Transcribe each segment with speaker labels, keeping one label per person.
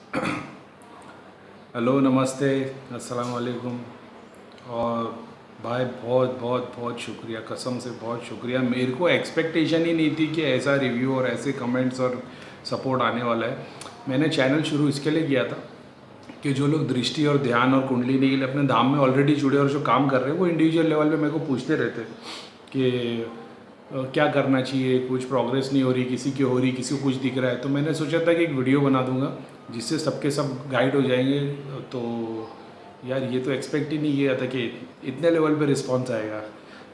Speaker 1: Hello, नमस्ते, अस्सलाम वालेकुम। और भाई बहुत बहुत बहुत शुक्रिया, कसम से बहुत शुक्रिया। मेरे को एक्सपेक्टेशन ही नहीं थी कि ऐसा रिव्यू और ऐसे कमेंट्स और सपोर्ट आने वाला है। मैंने चैनल शुरू इसके लिए किया था कि जो लोग दृष्टि और ध्यान और कुंडलिनी के लिए अपने धाम में ऑलरेडी जुड़े और जो काम कर रहे हैं वो इंडिविजुअल लेवल पे मेरे को पूछते रहते कि क्या करना चाहिए, कुछ प्रोग्रेस नहीं हो रही, किसी की हो रही, किसी को कुछ दिख रहा है। तो मैंने सोचा था कि एक वीडियो बना दूंगा जिससे सबके सब गाइड हो जाएंगे। तो यार ये तो एक्सपेक्ट ही नहीं किया था कि इतने लेवल पे रिस्पॉन्स आएगा।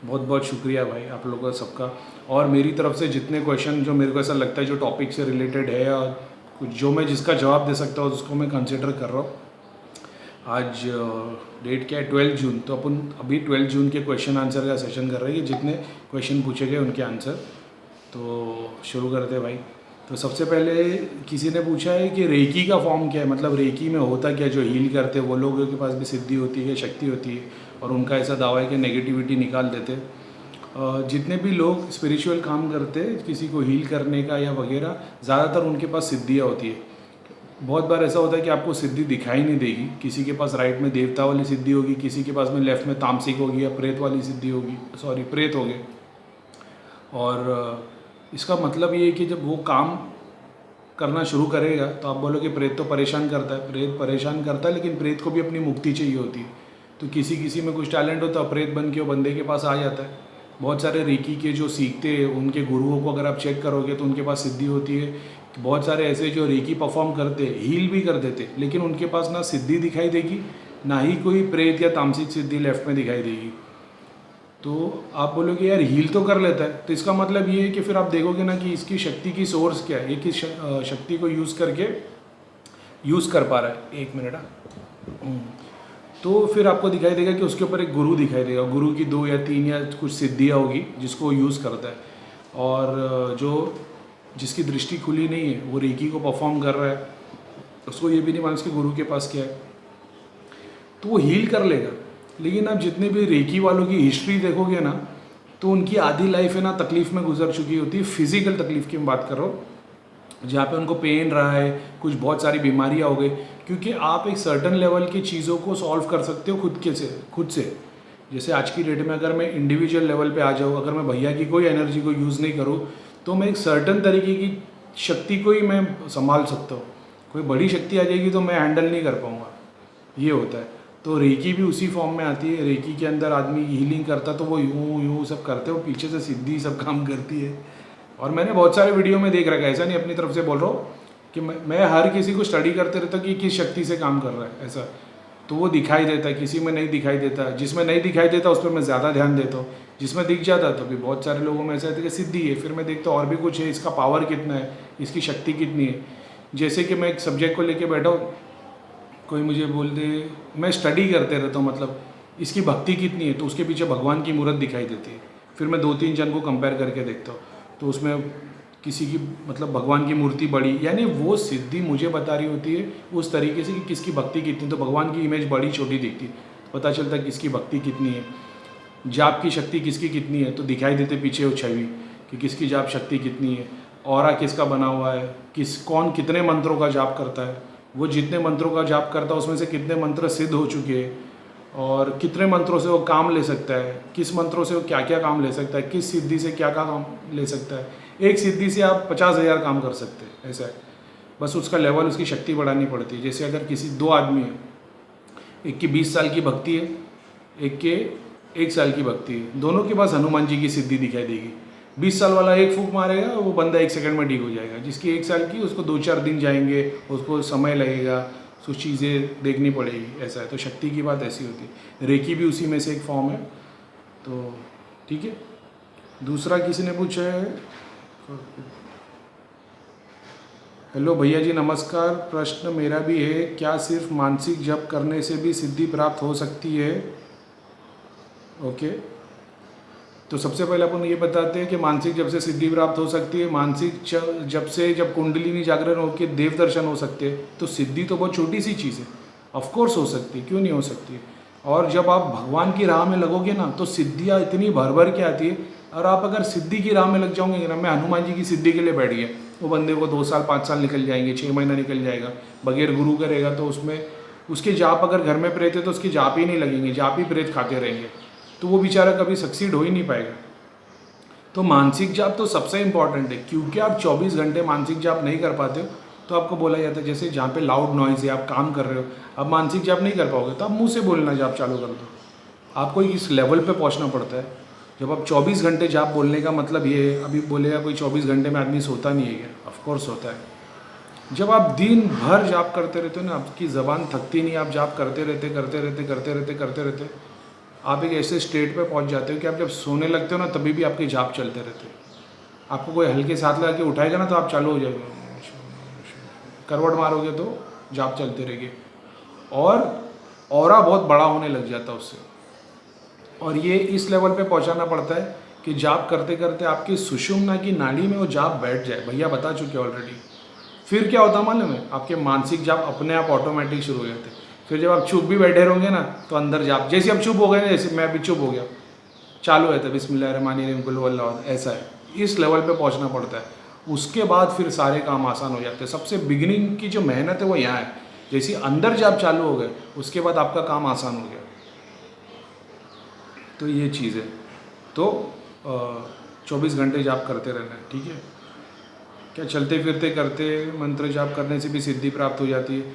Speaker 1: बहुत बहुत शुक्रिया भाई आप लोगों का सबका। और मेरी तरफ से जितने क्वेश्चन जो मेरे को ऐसा लगता है जो टॉपिक से रिलेटेड है और कुछ जो मैं जिसका जवाब दे सकता हूँ उसको मैं कंसिडर कर रहा हूँ। आज डेट क्या है, 12 जून। तो अपन अभी 12 जून के क्वेश्चन आंसर का सेशन कर रहे हैं कि जितने क्वेश्चन पूछे गए उनके आंसर। तो शुरू करते हैं भाई। तो सबसे पहले किसी ने पूछा है कि रेकी का फॉर्म क्या है, मतलब रेकी में होता क्या, जो हील करते हैं वो लोगों के पास भी सिद्धि होती है, शक्ति होती है, और उनका ऐसा दावा है कि नेगेटिविटी निकाल देते हैं। जितने भी लोग स्पिरिचुअल काम करते हैं किसी को हील करने का या वगैरह, ज़्यादातर उनके पास सिद्धियाँ होती है। बहुत बार ऐसा होता है कि आपको सिद्धि दिखाई नहीं देगी। किसी के पास राइट में देवता वाली सिद्धि होगी, किसी के पास में लेफ्ट में तामसिक होगी या प्रेत वाली सिद्धि होगी, सॉरी प्रेत हो गए। और इसका मतलब ये है कि जब वो काम करना शुरू करेगा तो आप बोलोगे प्रेत तो परेशान करता है। प्रेत परेशान करता है, लेकिन प्रेत को भी अपनी मुक्ति चाहिए होती है। तो किसी किसी में कुछ टैलेंट होता है, प्रेत बन के वो बंदे के पास आ जाता है। बहुत सारे रेकी के जो सीखते हैं उनके गुरुओं को अगर आप चेक करोगे तो उनके पास सिद्धि होती है। बहुत सारे ऐसे जो रेकी परफॉर्म करते हैं, हील भी कर देते, लेकिन उनके पास ना सिद्धि दिखाई देगी, ना ही कोई प्रेत या तामसिक सिद्धि लेफ्ट में दिखाई देगी। तो आप बोलोगे यार हील तो कर लेता है, तो इसका मतलब ये है कि फिर आप देखोगे ना कि इसकी शक्ति की सोर्स क्या है, ये किस शक्ति को यूज़ करके यूज़ कर पा रहा है। एक मिनट। तो फिर आपको दिखाई देगा कि उसके ऊपर एक गुरु दिखाई देगा। गुरु की 2 या 3 या कुछ सिद्धियाँ होगी जिसको वो यूज़ करता है। और जो जिसकी दृष्टि खुली नहीं है वो रेकी को परफॉर्म कर रहा है, उसको ये भी नहीं मालूम उसके गुरु के पास क्या है, तो वो हील कर लेगा। लेकिन आप जितने भी रेकी वालों की हिस्ट्री देखोगे ना, तो उनकी आधी लाइफ है ना तकलीफ में गुजर चुकी होती है। फिजिकल तकलीफ की मैं बात कर रहा हूँ, जहाँ पे उनको पेन रहा है, कुछ बहुत सारी बीमारियाँ हो गई। क्योंकि आप एक सर्टन लेवल की चीज़ों को सॉल्व कर सकते हो खुद से। जैसे आज की डेट में अगर मैं इंडिविजुअल लेवल पे आ जाऊँ, अगर मैं भैया की कोई एनर्जी को यूज़ नहीं करूँ, तो मैं एक सर्टन तरीके की शक्ति को ही मैं संभाल सकता हूँ। कोई बड़ी शक्ति आ जाएगी तो मैं हैंडल नहीं कर पाऊँगा, ये होता है। तो रेकी भी उसी फॉर्म में आती है। रेकी के अंदर आदमी हीलिंग करता तो वो यूँ यूँ सब करते हो, पीछे से सिद्धि सब काम करती है। और मैंने बहुत सारे वीडियो में देख रखा है, ऐसा नहीं अपनी तरफ से बोल रहा हूँ कि मैं हर किसी को स्टडी करते रहता हूँ कि किस शक्ति से काम कर रहा है ऐसा। तो वो दिखाई देता है, किसी में नहीं दिखाई देता। जिसमें नहीं दिखाई देता उस पर मैं ज़्यादा ध्यान देता हूँ, जिसमें दिख जाता तो भी बहुत सारे लोगों में ऐसा है कि सिद्धि है, फिर मैं देखता हूँ और भी कुछ है, इसका पावर कितना है, इसकी शक्ति कितनी है। जैसे कि मैं एक सब्जेक्ट को लेके बैठा हूँ, कोई मुझे बोल दे, मैं स्टडी करते रहता हूँ मतलब इसकी भक्ति कितनी है, तो उसके पीछे भगवान की मूर्त दिखाई देती है। फिर मैं 2-3 जन को कंपेयर करके देखता हूँ, तो उसमें किसी की मतलब भगवान की मूर्ति बड़ी, यानी वो सिद्धि मुझे बता रही होती है उस तरीके से कि किसकी भक्ति कितनी। तो भगवान की इमेज बड़ी छोटी दिखती है, पता चलता है किसकी भक्ति कितनी है। जाप की शक्ति किसकी कितनी है, तो दिखाई देते पीछे वो छवि कि किसकी जाप शक्ति कितनी है। ऑरा किसका बना हुआ है, कौन कितने मंत्रों का जाप करता है, वो जितने मंत्रों का जाप करता है उसमें से कितने मंत्र सिद्ध हो चुके हैं, और कितने मंत्रों से वो काम ले सकता है, किस मंत्रों से वो क्या क्या काम ले सकता है, किस सिद्धि से क्या क्या काम ले सकता है। एक सिद्धि से आप 50,000 काम कर सकते हैं, ऐसा है। बस उसका लेवल, उसकी शक्ति बढ़ानी पड़ती है। जैसे अगर किसी 2 आदमी है, एक की 20 साल की भक्ति है, एक के 1 साल की भक्ति है, दोनों के पास हनुमान जी की सिद्धि दिखाई देगी। 20 साल वाला एक फूंक मारेगा, वो बंदा 1 सेकंड में ठीक हो जाएगा। जिसकी 1 साल की, उसको 2-4 दिन जाएंगे, उसको समय लगेगा, कुछ चीज़ें देखनी पड़ेगी, ऐसा है। तो शक्ति की बात ऐसी होती है। रेकी भी उसी में से एक फॉर्म है। तो ठीक है। दूसरा किसी ने पूछा है, हेलो भैया जी नमस्कार, प्रश्न मेरा भी है, क्या सिर्फ मानसिक जप करने से भी सिद्धि प्राप्त हो सकती है? ओके। तो सबसे पहले अपन ये बताते हैं कि मानसिक जप से सिद्धि प्राप्त हो सकती है। मानसिक जप से जब कुंडलिनी जागरण होकर देव दर्शन हो सकते हैं, तो सिद्धि तो बहुत छोटी सी चीज़ है, ऑफकोर्स हो सकती है, क्यों नहीं हो सकती है। और जब आप भगवान की राह में लगोगे ना, तो सिद्धियाँ इतनी भर भर के आती है। और आप अगर सिद्धि की राह में लग जाओगे ना, मैं हनुमान जी की सिद्धि के लिए बैठ गया, वो बंदे को 2 साल 5 साल निकल जाएंगे, 6 महीना निकल जाएगा। बगैर गुरु करेगा तो उसमें उसके जाप अगर घर में प्रेत है तो उसकी जाप ही नहीं लगेंगे, जाप ही प्रेत खाते रहेंगे, तो वो बेचारा कभी सक्सीड हो ही नहीं पाएगा। तो मानसिक जाप तो सबसे इम्पॉर्टेंट है, क्योंकि आप 24 घंटे मानसिक जाप नहीं कर पाते हो तो आपको बोला जाता है जैसे जहाँ पे लाउड नॉइज़ है, आप काम कर रहे हो, आप मानसिक जाप नहीं कर पाओगे तो आप मुंह से बोलना जाप चालू कर दो। आपको इस लेवल पे पहुंचना पड़ता है। जब आप 24 घंटे जाप बोलने का मतलब ये है, अभी बोलेगा कोई 24 घंटे में आदमी सोता नहीं है क्या? ऑफकोर्स होता है। जब आप दिन भर जाप करते रहते हो ना, आपकी ज़बान थकती नहीं, आप जाप करते रहते आप एक ऐसे स्टेट पे पहुंच जाते हो कि आप जब सोने लगते हो ना तभी भी आपके जाप चलते रहते हैं। आपको कोई हल्के से हाथ लगा के उठाएगा ना तो आप चालू हो जाएगा, करवट मारोगे तो जाप चलते रहेगी और ऑरा बहुत बड़ा होने लग जाता है उससे। और ये इस लेवल पे पहुंचाना पड़ता है कि जाप करते करते आपकी सुषुम्ना की नाड़ी में वो जाप बैठ जाए। भैया बता चुके ऑलरेडी। फिर क्या होता मालूम है, आपके मानसिक जाप अपने आप ऑटोमेटिक शुरू हो जाते हैं। फिर जब आप चुप भी बैठे रहोगे ना तो अंदर जाप, जैसे आप चुप हो गए ना, जैसे मैं अभी चुप हो गया, चालू है तो बिस्मिल्लाहिर्रहमानिर्रहीम कुल हु अल्लाह अहद, ऐसा है। इस लेवल पे पहुंचना पड़ता है। उसके बाद फिर सारे काम आसान हो जाते हैं। सबसे बिगिनिंग की जो मेहनत है वो यहाँ है। जैसे अंदर जाप चालू हो गए उसके बाद आपका काम आसान हो गया। तो ये चीज़ है। तो 24 घंटे जाप करते रहना है, ठीक है। क्या चलते फिरते करते मंत्र जाप करने से भी सिद्धि प्राप्त हो जाती है?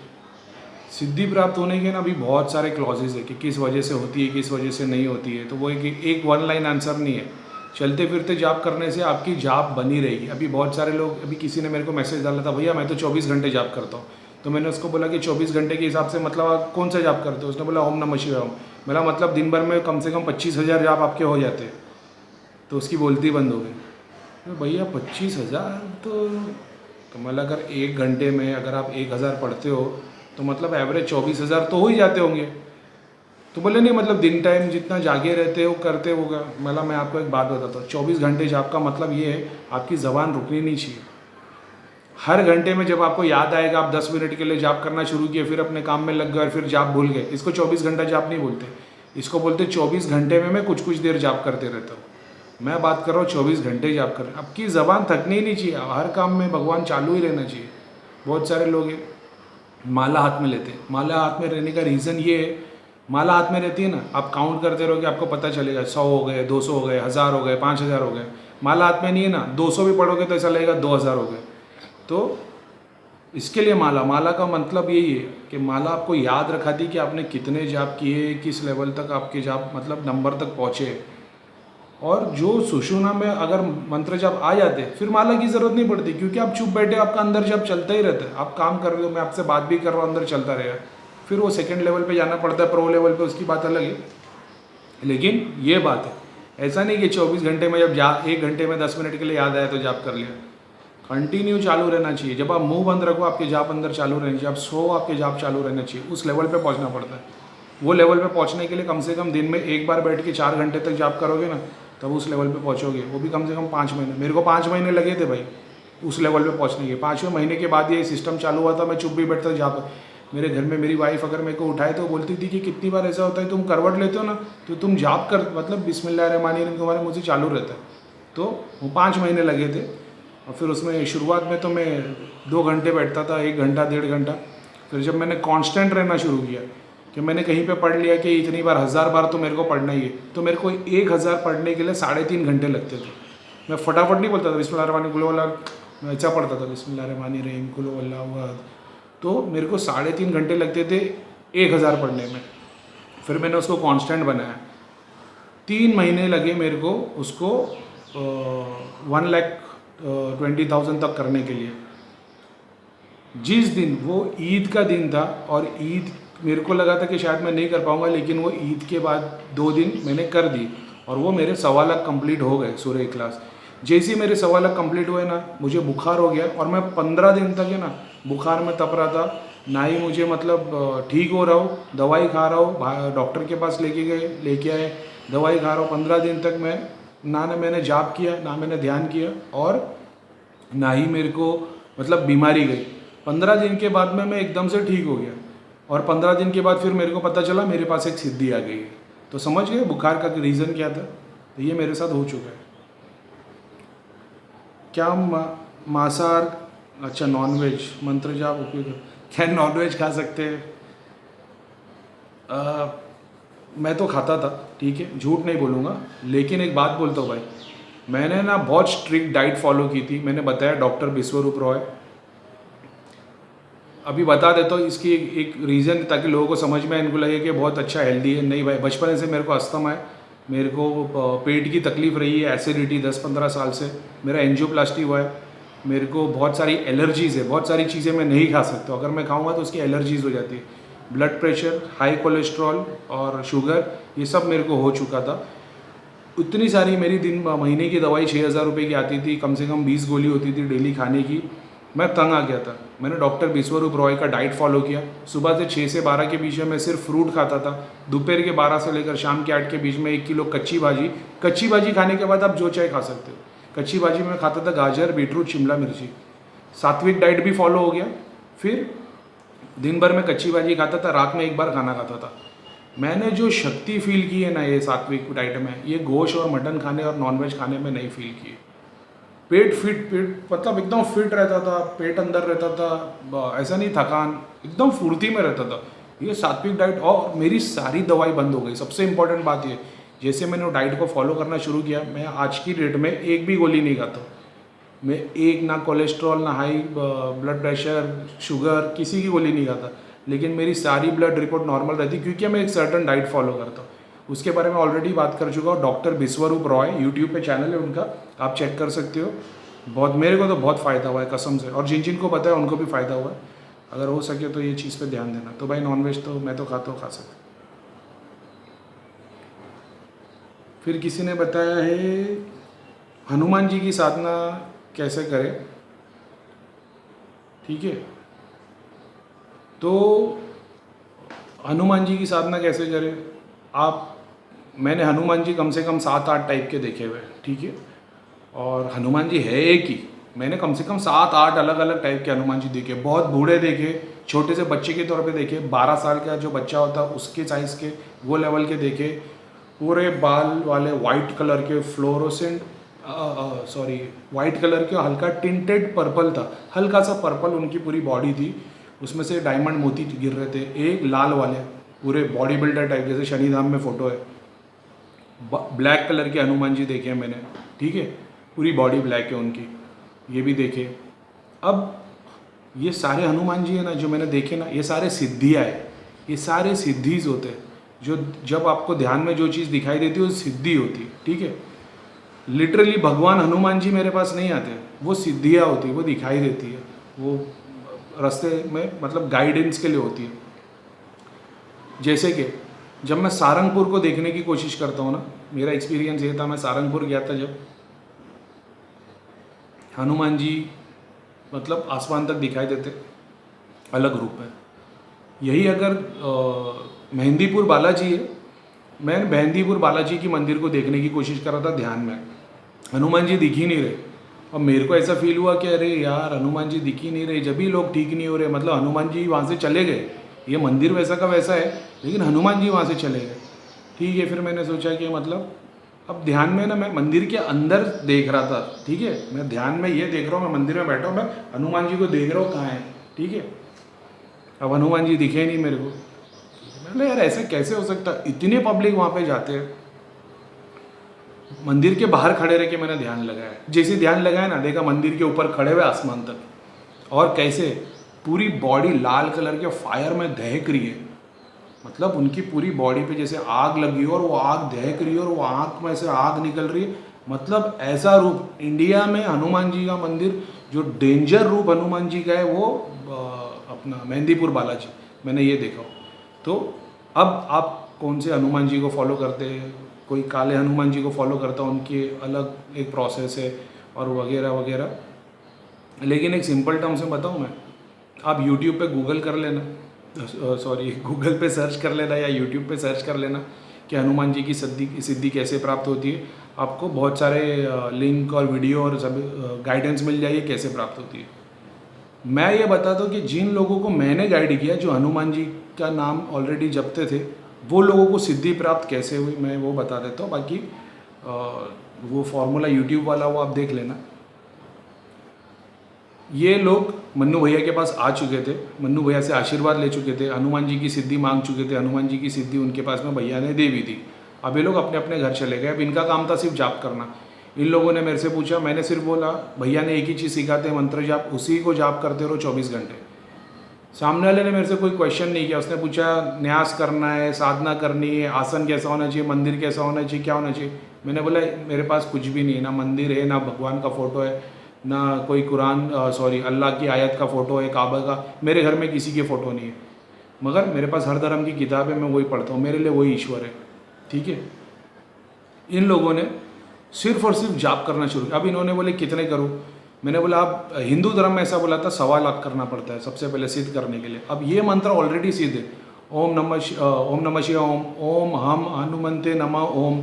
Speaker 1: सिद्धि प्राप्त होने के ना भी बहुत सारे क्लॉजेज है कि किस वजह से होती है, किस वजह से नहीं होती है। तो वो एक वन लाइन आंसर नहीं है। चलते फिरते जाप करने से आपकी जाप बनी रहेगी। अभी बहुत सारे लोग, अभी किसी ने मेरे को मैसेज डाला था, भैया मैं तो 24 घंटे जाप करता हूँ। तो मैंने उसको बोला कि 24 घंटे के हिसाब से मतलब आप कौन सा जाप करते हो? उसने बोला ओम नमः शिवाय ओम। मेरा मतलब दिन भर में कम से कम 25,000 जाप आपके हो जाते हैं। तो उसकी बोलती बंद हो गई। तो भैया 25,000 तो मतलब अगर 1 घंटे में अगर आप 1,000 पढ़ते हो तो मतलब एवरेज 24,000 तो हो ही जाते होंगे। तो बोले नहीं मतलब दिन टाइम जितना जागे रहते हो करते होगा। मतलब मैं आपको एक बात बताता हूँ, 24 घंटे जाप का मतलब ये है आपकी ज़बान रुकनी नहीं चाहिए। हर घंटे में जब आपको याद आएगा आप 10 मिनट के लिए जाप करना शुरू किए, फिर अपने काम में लग गए और फिर जाप भूल गए, इसको 24 घंटा जाप नहीं बोलते। इसको बोलते 24 घंटे में मैं कुछ कुछ देर जाप करते रहता हूँ। मैं बात कर रहा हूँ 24 घंटे जाप कर। आपकी ज़बान थकनी ही नहीं चाहिए, हर काम में भगवान चालू ही रहना चाहिए। बहुत सारे लोग माला हाथ में लेते हैं। माला हाथ में रहने का रीज़न ये है, माला हाथ में रहती है ना, आप काउंट करते रहोगे आपको पता चलेगा 100 हो गए, 200 हो गए, 1000 हो गए, 5000 हो गए। माला हाथ में नहीं है ना, 200 भी पढ़ोगे तो ऐसा लगेगा 2000 हो गए। तो इसके लिए माला का मतलब यही है कि माला आपको याद रखाती कि आपने कितने जाप किए, किस लेवल तक आपके जाप मतलब नंबर तक पहुँचे। और जो सुषुम्ना में अगर मंत्र जाप आ जाते फिर माला की ज़रूरत नहीं पड़ती, क्योंकि आप चुप बैठे आपका अंदर जाप चलता ही रहता है। आप काम कर रहे हो, मैं आपसे बात भी कर रहा हूँ, अंदर चलता रहेगा। फिर वो सेकंड लेवल पे जाना पड़ता है, प्रो लेवल पे, उसकी बात अलग है। लेकिन ये बात है, ऐसा नहीं कि 24 घंटे में जब 1 घंटे में 10 मिनट के लिए याद आया तो जाप कर लिया। कंटिन्यू चालू रहना चाहिए। जब आप मुंह बंद रखो आपके जाप अंदर चालू रहनी चाहिए, आप सो आपके जाप चालू रहना चाहिए। उस लेवल पे पहुंचना पड़ता है। वो लेवल पे पहुंचने के लिए कम से कम दिन में एक बार बैठ के 4 घंटे तक जाप करोगे ना, तब उस लेवल पे पहुंचोगे। वो भी कम से कम 5 महीने। मेरे को 5 महीने लगे थे भाई उस लेवल पे पहुंचने के। 5वें महीने के बाद ये सिस्टम चालू हुआ था। मैं चुप भी बैठता जाप। मेरे घर में मेरी वाइफ अगर मेरे को उठाए तो बोलती थी कि कितनी बार ऐसा होता है तुम करवट लेते हो ना तो तुम जाप कर मतलब बिस्मिल्लाहिर्रहमानिर्रहीम तुम्हारे मुझे चालू रहता है। तो वो 5 महीने लगे थे। और फिर उसमें शुरुआत में तो मैं 2 घंटे बैठता था, 1 घंटा 1.5 घंटा। फिर जब मैंने कांस्टेंट रहना शुरू किया कि मैंने कहीं पे पढ़ लिया कि इतनी बार 1000 बार तो मेरे को पढ़ना ही है, तो मेरे को 1000 पढ़ने के लिए 3.5 घंटे लगते थे। मैं फटाफट नहीं बोलता था बिस्मिल्लाहिर्रहमानिर्रहीम कुल हु अल्लाह, मैं ऐसा पढ़ता था बिस्मिल्लाहिर्रहमानिर्रहीम कुल हु अल्लाहु अहद। तो मेरे को 3.5 घंटे लगते थे 1000 पढ़ने में। फिर मैंने उसको कांस्टेंट बनाया। 3 महीने लगे मेरे को उसको 1,20,000 तक करने के लिए। जिस दिन वो ईद का दिन था और ईद मेरे को लगा था कि शायद मैं नहीं कर पाऊँगा, लेकिन वो ईद के बाद 2 दिन मैंने कर दी और वो मेरे 1.25 लाख कंप्लीट हो गए सूरह इखलास। जैसे ही मेरे 1.25 लाख कंप्लीट हुए ना, मुझे बुखार हो गया और मैं 15 दिन तक है ना बुखार में तप रहा था। ना ही मुझे मतलब ठीक हो रहा हूँ, दवाई खा रहा हूँ, डॉक्टर के पास लेके आए, दवाई खा रहा हूँ। 15 दिन तक मैं ना मैंने जाप किया, ना मैंने ध्यान किया और ना ही मेरे को मतलब बीमारी गई। 15 दिन के बाद में मैं एकदम से ठीक हो गया और 15 दिन के बाद फिर मेरे को पता चला मेरे पास एक सिद्धि आ गई है। तो समझ गए बुखार का रीज़न क्या था। तो ये मेरे साथ हो चुका है। क्या मांसाहार, अच्छा नॉनवेज, मंत्र जाप उपयोग, क्या नॉनवेज खा सकते हैं? मैं तो खाता था, ठीक है, झूठ नहीं बोलूँगा, लेकिन एक बात बोलता हूँ भाई, मैंने ना बहुत स्ट्रिक्ट डाइट फॉलो की थी। मैंने बताया डॉक्टर विश्वरूप रॉय, अभी बता देता हूँ इसकी एक रीज़न, ताकि लोगों को समझ में आए, इनको लगे कि बहुत अच्छा हेल्दी है। नहीं भाई, बचपन से मेरे को अस्थमा है, मेरे को पेट की तकलीफ़ रही है, एसिडिटी 10-15 साल से, मेरा एंजियोप्लास्टी हुआ है, मेरे को बहुत सारी एलर्जीज़ है, बहुत सारी चीज़ें मैं नहीं खा सकता, अगर मैं खाऊंगा तो उसकी एलर्जीज़ हो जाती है। ब्लड प्रेशर, हाई कोलेस्ट्रॉल और शुगर, ये सब मेरे को हो चुका था। उतनी सारी मेरी महीने की दवाई 6,000 रुपये की आती थी, कम से कम 20 गोली होती थी डेली खाने की। मैं तंग आ गया था। मैंने डॉक्टर विश्वरूप रॉय का डाइट फॉलो किया। सुबह से 6 से 12 के बीच में मैं सिर्फ फ्रूट खाता था। दोपहर के 12 से लेकर शाम के 8 के बीच में 1 किलो कच्ची भाजी खाने के बाद आप जो चाहे खा सकते हो। कच्ची भाजी में खाता था गाजर, बीटरूट, शिमला मिर्ची। सात्विक डाइट भी फॉलो हो गया। फिर दिन भर में कच्ची भाजी खाता था, रात में एक बार खाना खाता था। मैंने जो शक्ति फील की है ना ये सात्विक डाइट में, ये गोश्त और मटन खाने और नॉनवेज खाने में नहीं फील की। पेट मतलब एकदम फिट रहता था, पेट अंदर रहता था, ऐसा नहीं थकान, एकदम फुर्ती में रहता था। ये सात्विक डाइट, और मेरी सारी दवाई बंद हो गई। सबसे इम्पोर्टेंट बात ये, जैसे मैंने वो डाइट को फॉलो करना शुरू किया, मैं आज की डेट में एक भी गोली नहीं खाता। मैं एक ना कोलेस्ट्रॉल, ना हाई ब्लड प्रेशर, शुगर, किसी की गोली नहीं खाता। लेकिन मेरी सारी ब्लड रिपोर्ट नॉर्मल रहती, क्योंकि मैं एक सर्टन डाइट फॉलो करता हूँ। उसके बारे में ऑलरेडी बात कर चुका हूँ। डॉक्टर विश्वरूप रॉय, यूट्यूब पे चैनल है उनका, आप चेक कर सकते हो। बहुत, मेरे को तो बहुत फ़ायदा हुआ है कसम से, और जिन जिन को पता है उनको भी फ़ायदा हुआ है। अगर हो सके तो ये चीज़ पे ध्यान देना। तो भाई नॉनवेज तो मैं तो खाता हूँ, खा सकता। फिर किसी ने बताया है हनुमान जी की साधना कैसे करें, ठीक है। तो हनुमान जी की साधना कैसे करें आप, मैंने हनुमान जी कम से कम 7-8 टाइप के देखे हुए, ठीक है। और हनुमान जी है एक ही, मैंने कम से कम 7-8 अलग अलग टाइप के हनुमान जी देखे। बहुत बूढ़े देखे, छोटे से बच्चे के तौर पे देखे, 12 साल का जो बच्चा होता है उसके साइज़ के, वो लेवल के देखे। पूरे बाल वाले, वाइट कलर के, फ्लोरोसेंट वाइट कलर के, हल्का टिंटेड पर्पल था, हल्का सा पर्पल उनकी पूरी बॉडी थी, उसमें से डायमंड मोती गिर रहे थे। एक लाल वाले, पूरे बॉडी बिल्डर टाइप, जैसे शनिधाम में फ़ोटो है। ब्लैक कलर के हनुमान जी देखे हैं मैंने, ठीक है, पूरी बॉडी ब्लैक है उनकी, ये भी देखे। अब ये सारे हनुमान जी है ना जो मैंने देखे ना, ये सारे सिद्धियाँ है, ये सारे सिद्धीज होते हैं। जो जब आपको ध्यान में जो चीज़ दिखाई देती है वो सिद्धि होती है, ठीक है। लिटरली भगवान हनुमान जी मेरे पास नहीं आते, वो सिद्धियाँ होती है, वो दिखाई देती है, वो रास्ते में मतलब गाइडेंस के लिए होती है। जैसे कि जब मैं सारंगपुर को देखने की कोशिश करता हूँ ना, मेरा एक्सपीरियंस ये था, मैं सारंगपुर गया था जब, हनुमान जी मतलब आसमान तक दिखाई देते, अलग रूप में। यही अगर मेहंदीपुर बालाजी है, मैं मेहंदीपुर बालाजी की मंदिर को देखने की कोशिश कर रहा था ध्यान में, हनुमान जी दिख ही नहीं रहे। और मेरे को ऐसा फील हुआ कि अरे यार हनुमान जी दिख ही नहीं रहे, जब भी लोग ठीक नहीं हो रहे, मतलब हनुमान जी वहाँ से चले गए। ये मंदिर वैसा का वैसा है, लेकिन हनुमान जी वहाँ से चले गए, ठीक है। फिर मैंने सोचा कि मतलब अब ध्यान में ना, मैं मंदिर के अंदर देख रहा था, ठीक है, मैं ध्यान में ये देख रहा हूँ, मैं मंदिर में बैठा हूँ, मैं हनुमान जी को देख रहा हूँ कहाँ है, ठीक है। अब हनुमान जी दिखे नहीं मेरे को। मैंने यार ऐसे कैसे हो सकता, इतने पब्लिक वहाँ पे जाते हैं। मंदिर के बाहर खड़े रह के मैंने ध्यान लगाया, जैसे ध्यान लगाया ना, देखा मंदिर के ऊपर खड़े हुए आसमान तक, और कैसे पूरी बॉडी लाल कलर के फायर में दहक रही है। मतलब उनकी पूरी बॉडी पे जैसे आग लगी हो और वो आग दहक रही है और वो आग में से आग निकल रही है। मतलब ऐसा रूप इंडिया में हनुमान जी का मंदिर, जो डेंजर रूप हनुमान जी का है, वो अपना मेहंदीपुर बालाजी मैंने ये देखा। तो अब आप कौन से हनुमान जी को फॉलो करते हैं? कोई काले हनुमान जी को फॉलो करता है, उनकी अलग एक प्रोसेस है और वगैरह वगैरह। लेकिन एक सिंपल टर्म से बताऊँ मैं, आप यूट्यूब पे गूगल कर लेना, गूगल पे सर्च कर लेना या यूट्यूब पे सर्च कर लेना कि हनुमान जी की सिद्धि कैसे प्राप्त होती है। आपको बहुत सारे लिंक और वीडियो और सब गाइडेंस मिल जाएगी कैसे प्राप्त होती है। मैं ये बताता हूँ कि जिन लोगों को मैंने गाइड किया, जो हनुमान जी का नाम ऑलरेडी जपते थे, वो लोगों को सिद्धि प्राप्त कैसे हुई मैं वो बता देता हूँ। बाकी वो फॉर्मूला यूट्यूब वाला वो आप देख लेना। ये लोग मन्नू भैया के पास आ चुके थे, मन्नू भैया से आशीर्वाद ले चुके थे, हनुमान जी की सिद्धि मांग चुके थे, हनुमान जी की सिद्धि उनके पास में भैया ने दे भी दी। अब ये लोग अपने अपने घर चले गए। अब इनका काम था सिर्फ जाप करना। इन लोगों ने मेरे से पूछा, मैंने सिर्फ बोला भैया ने एक ही चीज़ सिखाते हैं, मंत्र जाप, उसी को जाप करते रहो 24 घंटे। सामने वाले ने मेरे से कोई क्वेश्चन नहीं किया। उसने पूछा न्यास करना है, साधना करनी है, आसन कैसा होना चाहिए, मंदिर कैसा होना चाहिए, क्या होना चाहिए। मैंने बोला मेरे पास कुछ भी नहीं है, ना मंदिर है, ना भगवान का फ़ोटो है, ना कोई कुरान अल्लाह की आयत का फ़ोटो है, काबा का, मेरे घर में किसी के फ़ोटो नहीं है, मगर मेरे पास हर धर्म की किताब है, मैं वही पढ़ता हूँ, मेरे लिए वही ईश्वर है। ठीक है। इन लोगों ने सिर्फ और सिर्फ जाप करना शुरू किया। अब इन्होंने बोले कितने करूँ। मैंने बोला आप हिंदू धर्म में ऐसा बोला था 1.25 लाख करना पड़ता है सबसे पहले सिद्ध करने के लिए। अब ये मंत्र ऑलरेडी सिद्ध है, ओम नमः शिवाय, ओम ओम हम हनुमंते नमः ओम,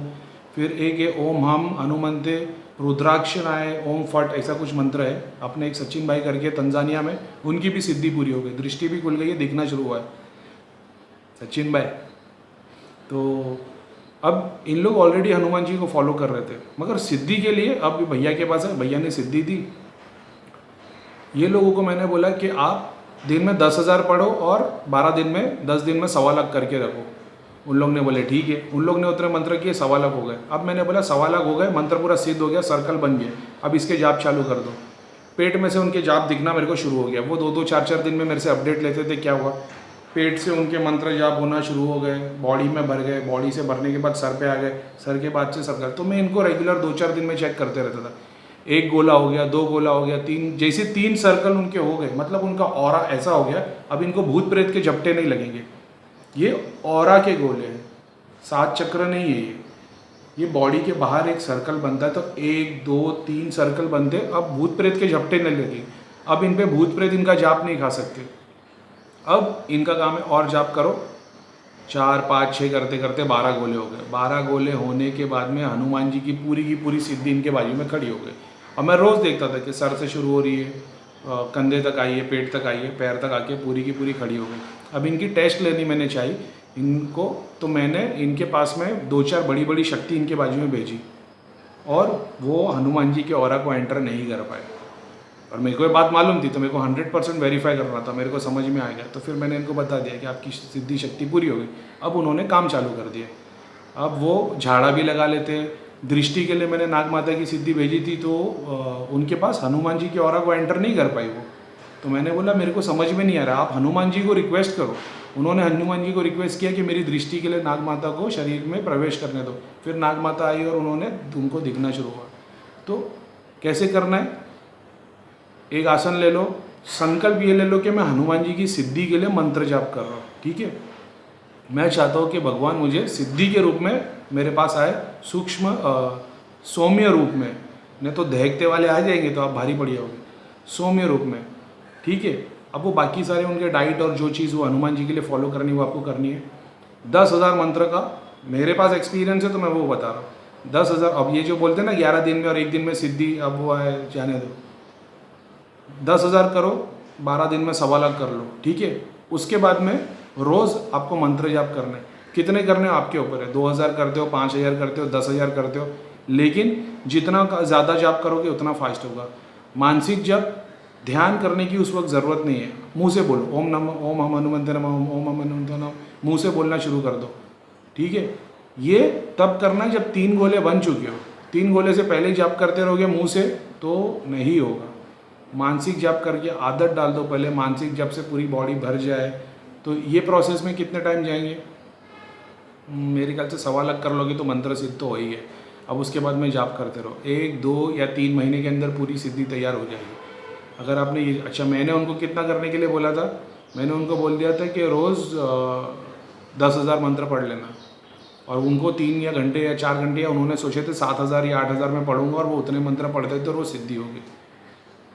Speaker 1: फिर एक है ओम हम हनुमंते रुद्राक्षनाय ओम फट, ऐसा कुछ मंत्र है। अपने एक सचिन भाई करके तंजानिया में, उनकी भी सिद्धि पूरी हो गई, दृष्टि भी खुल गई है, दिखना शुरू हुआ है सचिन भाई। तो अब इन लोग ऑलरेडी हनुमान जी को फॉलो कर रहे थे, मगर सिद्धि के लिए अब भैया के पास है, भैया ने सिद्धि दी। ये लोगों को मैंने बोला कि आप दिन में 10,000 पढ़ो और 12 दिन में 10 दिन में 1.25 लाख करके रखो। उन लोग ने बोले ठीक है। उन लोग ने उतने मंत्र किए, 1.25 लाख हो गए। अब मैंने बोला 1.25 लाख हो गए, मंत्र पूरा सिद्ध हो गया, सर्कल बन गया, अब इसके जाप चालू कर दो। पेट में से उनके जाप दिखना मेरे को शुरू हो गया। वो 2-2 4-4 दिन में मेरे से अपडेट लेते थे क्या हुआ। पेट से उनके मंत्र जाप होना शुरू हो गए, बॉडी में भर गए, बॉडी से भरने के बाद सर पे आ गए, सर के बाद से सर्कल। तो मैं इनको रेगुलर 2-4 दिन में चेक करते रहता था। 1 गोला हो गया, 2 गोला हो गया, 3, जैसे 3 सर्कल उनके हो गए, मतलब उनका ऑरा ऐसा हो गया अब इनको भूत प्रेत के झपटे नहीं लगेंगे। ये ऑरा के गोले हैं, 7 चक्र नहीं है ये बॉडी के बाहर एक सर्कल बनता है, तो 1 2 3 सर्कल बनते, अब भूत प्रेत के झपटे नहीं लगेंगे। अब इन पे भूत प्रेत इनका जाप नहीं खा सकते। अब इनका काम है और जाप करो, 4 5 6 करते करते 12 गोले हो गए। 12 गोले होने के बाद में हनुमान जी की पूरी सिद्धि इनके बाजू में खड़ी हो गई। और मैं रोज़ देखता था कि सर से शुरू हो रही है, कंधे तक आई है, पेट तक आई है, पैर तक आके पूरी की पूरी खड़ी हो गई। अब इनकी टेस्ट लेनी मैंने चाहिए इनको, तो मैंने इनके पास में 2-4 बड़ी बड़ी शक्ति इनके बाजू में भेजी और वो हनुमान जी के ऑरा को एंटर नहीं कर पाए। और मेरे को ये बात मालूम थी, तो मेरे को 100% वेरीफाई करना था, मेरे को समझ में आ गया। तो फिर मैंने इनको बता दिया कि आपकी सिद्धि शक्ति पूरी हो गई। अब उन्होंने काम चालू कर दिया। अब वो झाड़ा भी लगा लेते। दृष्टि के लिए मैंने नाग माता की सिद्धि भेजी थी, तो उनके पास हनुमान जी के ऑरा को एंटर नहीं कर पाई वो। तो मैंने बोला मेरे को समझ में नहीं आ रहा, आप हनुमान जी को रिक्वेस्ट करो। उन्होंने हनुमान जी को रिक्वेस्ट किया कि मेरी दृष्टि के लिए नाग माता को शरीर में प्रवेश करने दो। फिर नाग माता आई और उन्होंने उनको दिखना शुरू हुआ। तो कैसे करना है, एक आसन ले लो, संकल्प ये ले लो कि मैं हनुमान जी की सिद्धि के लिए मंत्र जाप कर रहा हूँ। ठीक है, मैं चाहता हूँ कि भगवान मुझे सिद्धि के रूप में मेरे पास आए, सूक्ष्म सौम्य रूप में, नहीं तो दहकते वाले आ जाएंगे तो आप भारी पड़ जाओगे, सौम्य रूप में। ठीक है, अब वो बाकी सारे उनके डाइट और जो चीज़ वो हनुमान जी के लिए फॉलो करनी है वो आपको करनी है। 10,000 मंत्र का मेरे पास एक्सपीरियंस है, तो मैं वो बता रहा हूँ। 10,000, अब ये जो बोलते हैं ना 11 दिन में और 1 दिन में सिद्धि, अब वो है जाने दो। 10,000 करो, 12 दिन में 1.25 लाख कर लो। ठीक है, उसके बाद में रोज़ आपको मंत्र जाप करना है। कितने करने हो आपके ऊपर है, 2,000 करते हो, 5,000 करते हो, 10,000 करते हो, लेकिन जितना ज़्यादा जाप करोगे उतना फास्ट होगा। मानसिक जप, ध्यान करने की उस वक्त ज़रूरत नहीं है, मुंह से बोलो ओम नमः, ओम हम हनुमंते नमः, ओम हम हनुमंते नमः, मुंह से बोलना शुरू कर दो। ठीक है, ये तब करना जब 3 गोले बन चुके हो। 3 गोले से पहले ही जाप करते रहोगे मुंह से तो नहीं होगा। मानसिक जप करके आदत डाल दो, पहले मानसिक जप से पूरी बॉडी भर जाए। तो ये प्रोसेस में कितने टाइम जाएंगे, मेरे ख्याल से 1.25 लाख कर लोगे तो मंत्र सिद्ध तो हो ही है। अब उसके बाद में जाप करते रहो, 1 2 या 3 महीने के अंदर पूरी सिद्धि तैयार हो जाएगी। अगर आपने ये, अच्छा मैंने उनको कितना करने के लिए बोला था, मैंने उनको बोल दिया था कि रोज़ 10,000 मंत्र पढ़ लेना, और उनको 3 या घंटे या 4 घंटे, या उन्होंने सोचे थे 7,000 या 8,000 में पढ़ूंगा, और वो उतने मंत्र पढ़ते तो रोज़ सिद्धि होगी।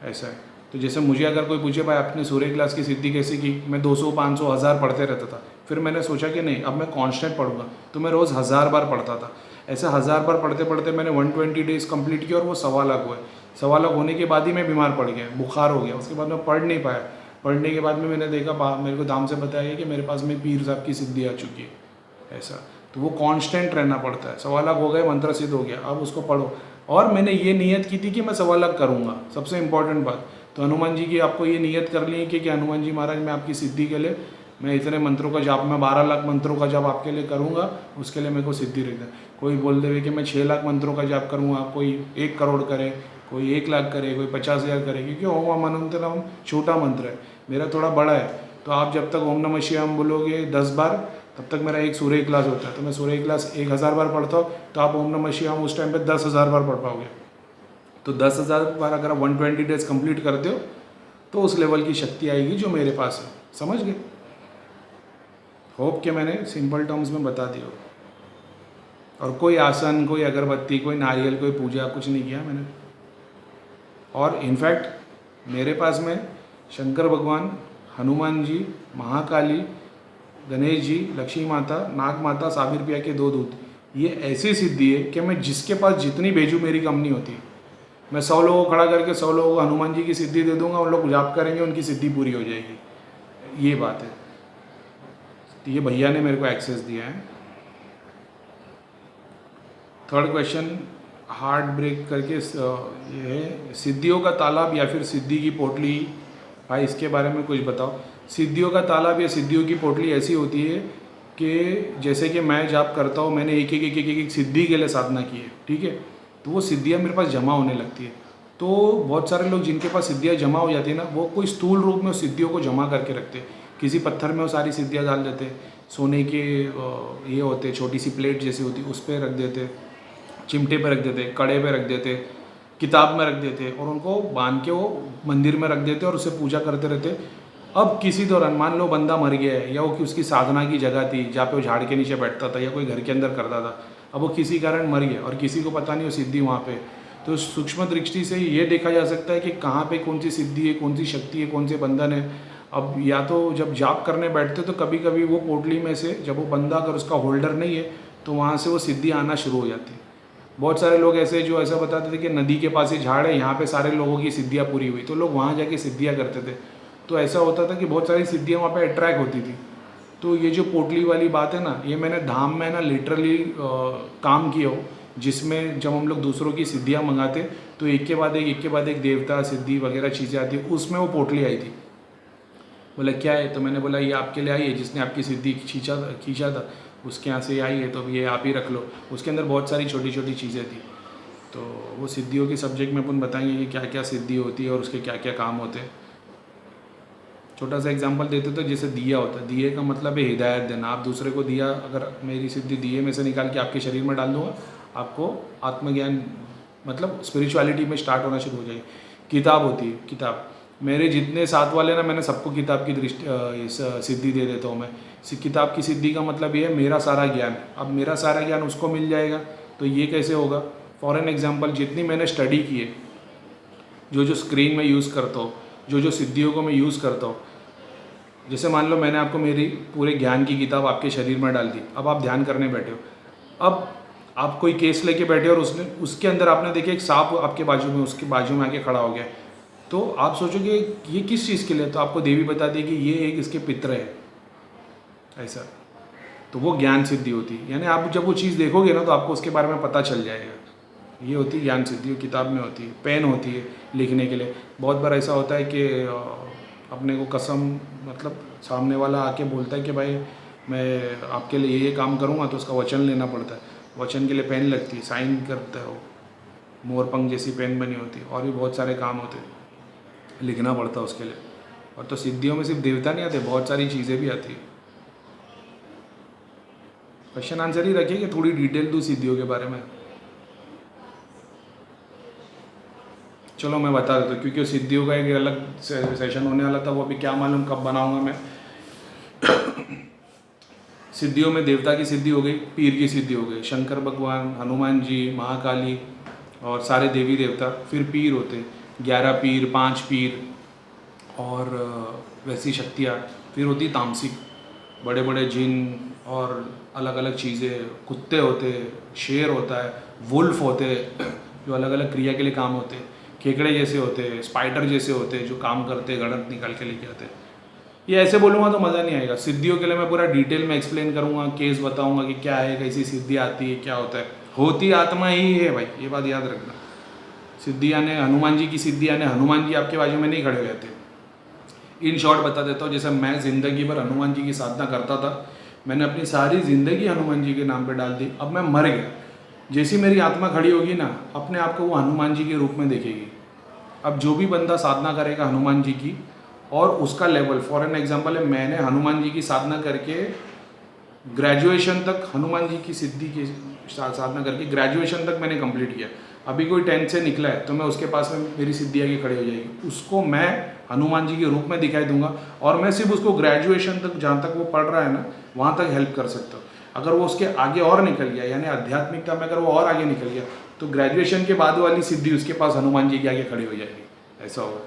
Speaker 1: ऐसा है। तो जैसे मुझे अगर कोई पूछे भाई आपने सूर्य क्लास की सिद्धि कैसे की, मैं 200 500 1000 पढ़ते रहता था। फिर मैंने सोचा कि नहीं, अब मैं कांस्टेंट पढ़ूंगा, तो मैं रोज़ 1000 बार पढ़ता था। ऐसे 1000 बार पढ़ते पढ़ते मैंने 120 डेज़ कंप्लीट किया, और वो 1.25 लाख हुए। 1.25 लाख होने के बाद ही मैं बीमार पड़ गया, बुखार हो गया, उसके बाद मैं पढ़ नहीं पाया। पढ़ने के बाद में मैंने देखा, मेरे को दाम से बताया कि मेरे पास में पीर साहब की सिद्धि आ चुकी है। ऐसा, तो वो कांस्टेंट रहना पड़ता है। 1.25 लाख हो गए, मंत्र सिद्ध हो गया, अब उसको पढ़ो। और मैंने ये नियत की थी कि मैं 1.25 लाख करूँगा। सबसे इम्पॉर्टेंट बात, तो हनुमान जी की आपको ये नियत करनी है कि हनुमान जी महाराज मैं आपकी सिद्धि के लिए मैं इतने मंत्रों का जाप, मैं 12 लाख मंत्रों का जाप आपके लिए करूँगा, उसके लिए मेरे को सिद्धि रखना। कोई बोल देवे कि मैं 6 लाख मंत्रों का जाप करूँगा, कोई 1 करोड़ करे, कोई 1 लाख करे, कोई 50,000 करे, क्योंकि ओम अनंतरम छोटा मंत्र है, मेरा थोड़ा बड़ा है। तो आप जब तक ओम नमः शिवाय बोलोगे 10 बार, तब तक मेरा एक सूर्य क्लास होता है। तो मैं सूर्य क्लास 1000 बार पढ़ता हूँ, तो आप ओम नमः शिवाय उस टाइम पे 10,000 बार पढ़ पाओगे। तो 10,000 बार अगर आप 120 डेज कंप्लीट करते हो तो उस लेवल की शक्ति आएगी जो मेरे पास है। समझ गए? होप कि मैंने सिंपल टर्म्स में बता दिया। और कोई आसन, कोई अगरबत्ती, कोई नारियल, कोई पूजा कुछ नहीं किया मैंने। और इनफैक्ट मेरे पास में शंकर भगवान, हनुमान जी, महाकाली, गणेश जी, लक्ष्मी माता, नाग माता, साबिर पिया के 2 दूत, ये ऐसी सिद्धि है कि मैं जिसके पास जितनी भेजूँ मेरी कम नहीं होती। मैं 100 लोगों को खड़ा करके 100 लोगों को हनुमान जी की सिद्धि दे दूंगा, उन लोग जाप करेंगे, उनकी सिद्धि पूरी हो जाएगी। ये बात है। तो ये भैया ने मेरे को एक्सेस दिया है। थर्ड क्वेश्चन हार्ट ब्रेक करके ये है, सिद्धियों का तालाब या फिर सिद्धि की पोटली। भाई इसके बारे में कुछ बताओ। सिद्धियों का तालाब या सिद्धियों की पोटली ऐसी होती है कि जैसे कि मैं जाप करता हूँ, मैंने एक सिद्धि के लिए साधना की है, ठीक है, तो वो सिद्धियाँ मेरे पास जमा होने लगती है। तो बहुत सारे लोग जिनके पास सिद्धियाँ जमा हो जाती है ना, वो कोई स्थूल रूप में उस सिद्धियों को जमा करके रखते हैं। किसी पत्थर में वो सारी सिद्धियाँ डाल देते, सोने के ये होते, छोटी सी प्लेट जैसी होती, उस पर रख देते, चिमटे पे रख देते, कड़े पे रख देते, किताब में रख देते, और उनको बांध के वो मंदिर में रख देते और उससे पूजा करते रहते। अब किसी दौरान मान लो बंदा मर गया है, या वो कि उसकी साधना की जगह थी जहाँ पे वो झाड़ के नीचे बैठता था या कोई घर के अंदर करता था, अब वो किसी कारण मर गया और किसी को पता नहीं वो सिद्धि वहाँ पे। तो सूक्ष्म दृष्टि से ये देखा जा सकता है कि कहाँ पे कौन सी सिद्धि है, कौन सी शक्ति है, कौन से बंधन है। अब या तो जब जाप करने बैठते तो कभी कभी वो पोटली में से जब वो बंदा अगर उसका होल्डर नहीं है तो वहाँ से वो सिद्धि आना शुरू हो जाती है। बहुत सारे लोग ऐसे जो ऐसा बताते थे कि नदी के पास ही झाड़ है, यहाँ पे सारे लोगों की सिद्धियाँ पूरी हुई, तो लोग वहाँ जाके सिद्धियाँ करते थे। तो ऐसा होता था कि बहुत सारी सिद्धियाँ वहाँ पे अट्रैक्ट होती थी। तो ये जो पोटली वाली बात है ना, ये मैंने धाम में ना लिटरली काम किया हो, जिसमें जब हम लोग दूसरों की सिद्धियाँ मंगाते तो एक के बाद एक देवता सिद्धि वगैरह चीज़ें आती, उसमें वो पोटली आई थी। बोला क्या है, तो मैंने बोला ये आपके लिए आई है, जिसने आपकी सिद्धि खींचा था उसके यहाँ से आई है, तो ये आप ही रख लो। उसके अंदर बहुत सारी छोटी छोटी चीज़ें थी। तो वो सिद्धियों के सब्जेक्ट में अपन बताएंगे कि क्या क्या सिद्धि होती है और उसके क्या क्या काम होते हैं। छोटा सा एग्जांपल देते तो जैसे दिया होता है, दिए का मतलब है हिदायत देना। आप दूसरे को दिया, अगर मेरी सिद्धि दिए में से निकाल के आपके शरीर में डाल दूँगा, आपको आत्मज्ञान मतलब स्पिरिचुअलिटी में स्टार्ट होना शुरू हो जाएगी। किताब होती है, किताब मेरे जितने साथ वाले ना, मैंने सबको किताब की सिद्धि दे देता हूँ मैं। किताब की सिद्धि का मतलब ये है मेरा सारा ज्ञान। अब मेरा सारा ज्ञान उसको मिल जाएगा, तो ये कैसे होगा? फॉर एन एग्जांपल, जितनी मैंने स्टडी की है, जो स्क्रीन में यूज़ करता हूँ, जो सिद्धियों को मैं यूज़ करता हूँ, जैसे मान लो मैंने आपको मेरी पूरे ज्ञान की किताब आपके शरीर में डाल दी, अब आप ध्यान करने बैठे हो, अब आप कोई केस लेके बैठे और उसके अंदर आपने देखे एक सांप आपके बाजू में, उसके बाजू में आके खड़ा हो गया, तो आप सोचोगे ये किस चीज़ के लिए? तो आपको देवी बता दी कि ये एक इसके पितर है, ऐसा। तो वो ज्ञान सिद्धि होती है। यानी आप जब वो चीज़ देखोगे ना तो आपको उसके बारे में पता चल जाएगा। ये होती है ज्ञान सिद्धि, किताब में होती है। पेन होती है लिखने के लिए। बहुत बार ऐसा होता है कि अपने को कसम, मतलब सामने वाला आके बोलता है कि भाई मैं आपके लिए ये काम करूँगा, तो उसका वचन लेना पड़ता है। वचन के लिए पेन लगती है, साइन करता है वो, मोरपंख जैसी पेन बनी होती है, और भी बहुत सारे काम होते हैं, लिखना पड़ता है उसके लिए। और तो सिद्धियों में सिर्फ देवता नहीं आते, बहुत सारी चीज़ें भी आती है। क्वेश्चन आंसर ही रखिए कि थोड़ी डिटेल दूँ सिद्धियों के बारे में। चलो मैं बता देता हूँ, क्योंकि सिद्धियों का एक अलग सेशन होने वाला था, वो भी क्या मालूम कब बनाऊंगा मैं। सिद्धियों में देवता की सिद्धि हो गई, पीर की सिद्धि हो गई, शंकर भगवान, हनुमान जी, महाकाली और सारे देवी देवता। फिर पीर होते, 11 पीर, 5 पीर और वैसी शक्तियाँ। फिर होती तामसिक, बड़े बड़े जिन और अलग अलग चीज़ें, कुत्ते होते, शेर होता है, वुल्फ होते जो अलग अलग क्रिया के लिए काम होते, केकड़े जैसे होते, स्पाइडर जैसे होते जो काम करते, गणक निकाल के लेके आते। ये ऐसे बोलूँगा तो मज़ा नहीं आएगा। सिद्धियों के लिए मैं पूरा डिटेल में एक्सप्लेन करूँगा, केस बताऊँगा कि क्या है, कैसी सिद्धि आती है, क्या होता है। होती आत्मा ही है भाई, ये बात याद रखना। सिद्धि आने हनुमान जी की सिद्धि आने हनुमान जी आपके बाजू में नहीं खड़े हो जाते। इन शॉर्ट बता देता हूँ, जैसे मैं ज़िंदगी भर हनुमान जी की साधना करता था, मैंने अपनी सारी ज़िंदगी हनुमान जी के नाम पे डाल दी, अब मैं मर गया, जैसी मेरी आत्मा खड़ी होगी ना, अपने आप को वो हनुमान जी के रूप में देखेगी। अब जो भी बंदा साधना करेगा हनुमान जी की, और उसका लेवल, फॉर एन एग्जांपल है, मैंने हनुमान जी की साधना करके ग्रेजुएशन तक, हनुमान जी की सिद्धि की साधना करके ग्रेजुएशन तक मैंने कंप्लीट किया। अभी कोई 10th से निकला है तो मैं उसके पास में मेरी सिद्धि आगे खड़ी हो जाएगी, उसको मैं हनुमान जी के रूप में दिखाई दूंगा, और मैं सिर्फ उसको ग्रेजुएशन तक, जहाँ तक वो पढ़ रहा है ना, वहाँ तक हेल्प कर सकता हूँ। अगर वो उसके आगे और निकल गया, यानी आध्यात्मिकता में अगर वो और आगे निकल गया, तो ग्रेजुएशन के बाद वाली सिद्धि उसके पास हनुमान जी के आगे खड़ी हो जाएगी, ऐसा होगा।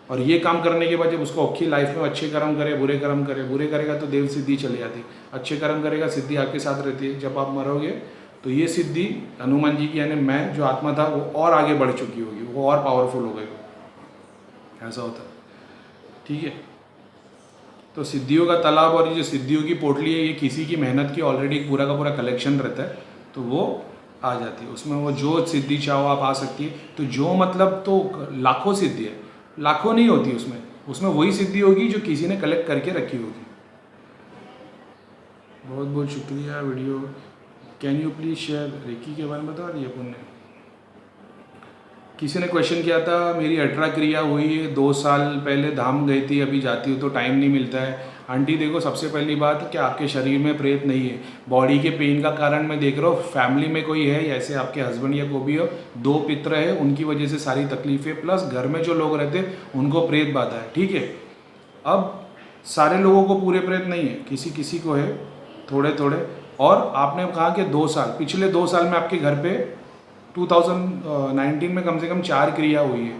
Speaker 1: और ये काम करने के बाद जब उसको अच्छी लाइफ में अच्छे कर्म करे, बुरे कर्म करे, बुरे करेगा तो देव सिद्धि चली जाती, अच्छे कर्म करेगा सिद्धि आपके साथ रहती है। जब आप मरोगे तो ये सिद्धि हनुमान जी की, यानी मैं जो आत्मा था वो और आगे बढ़ चुकी होगी, वो और पावरफुल हो गई, ऐसा होता है। ठीक है, तो सिद्धियों का तालाब और ये जो सिद्धियों की पोटली है, ये किसी की मेहनत की ऑलरेडी पूरा का पूरा कलेक्शन रहता है, तो वो आ जाती है उसमें। वो जो सिद्धि चाहो आप आ सकती है। तो जो मतलब तो लाखों सिद्धि है, लाखों नहीं होती उसमें, उसमें वही सिद्धि होगी जो किसी ने कलेक्ट करके रखी होगी। बहुत बहुत शुक्रिया video. Can you please share Reiki के बारे में बता रही है पुण्य। किसी ने क्वेश्चन किया था, मेरी 18 क्रिया हुई है, 2 साल पहले धाम गई थी, अभी जाती हूँ तो टाइम नहीं मिलता है। आंटी देखो, सबसे पहली बात कि आपके शरीर में प्रेत नहीं है, बॉडी के पेन का कारण मैं देख रहा हूँ, फैमिली में कोई है, जैसे आपके हस्बैंड या कोई भी हो, 2 पितर है, उनकी वजह से सारी तकलीफें, प्लस घर में जो लोग रहते हैं उनको प्रेत बाधा है। ठीक है, अब सारे लोगों को पूरे प्रेत नहीं है, किसी किसी को है, थोड़े थोड़े। और आपने कहा कि 2 साल, पिछले 2 साल में आपके घर पे 2019 में कम से कम 4 क्रिया हुई है,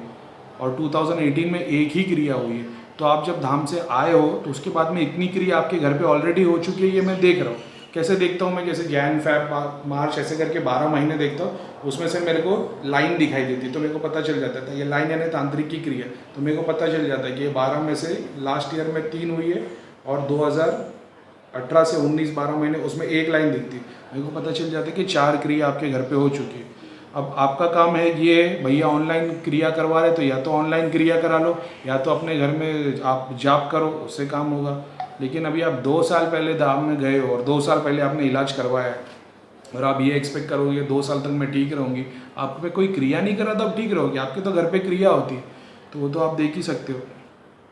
Speaker 1: और 2018 में 1 ही क्रिया हुई है। तो आप जब धाम से आए हो तो उसके बाद में इतनी क्रिया आपके घर पे ऑलरेडी हो चुकी है, ये मैं देख रहा हूँ। कैसे देखता हूँ मैं, जैसे जैन फेब मार्च ऐसे करके 12 महीने देखता हूँ, उसमें से मेरे को लाइन दिखाई देती, तो मेरे को पता चल जाता था ये लाइन यानी तांत्रिक की क्रिया, तो मेरे को पता चल जाता है कि ये 12 में से लास्ट ईयर में 3 हुई है, और 2018 से 19 12 महीने उसमें 1 लाइन दिखती, मेरे को पता चल जाता है कि 4 क्रिया आपके घर पे हो चुकी है। अब आपका काम है ये, भैया ऑनलाइन क्रिया करवा रहे तो या तो ऑनलाइन क्रिया करा लो, या तो अपने घर में आप जाप करो, उससे काम होगा। लेकिन अभी आप 2 साल पहले धाम में गए हो और 2 साल पहले आपने इलाज करवाया है, और आप ये एक्सपेक्ट करोगे 2 साल तक मैं ठीक रहूँगी, आप पे कोई क्रिया नहीं करा तो आप ठीक रहोगे। आपके तो घर पे क्रिया होती है, तो वो तो आप देख ही सकते हो,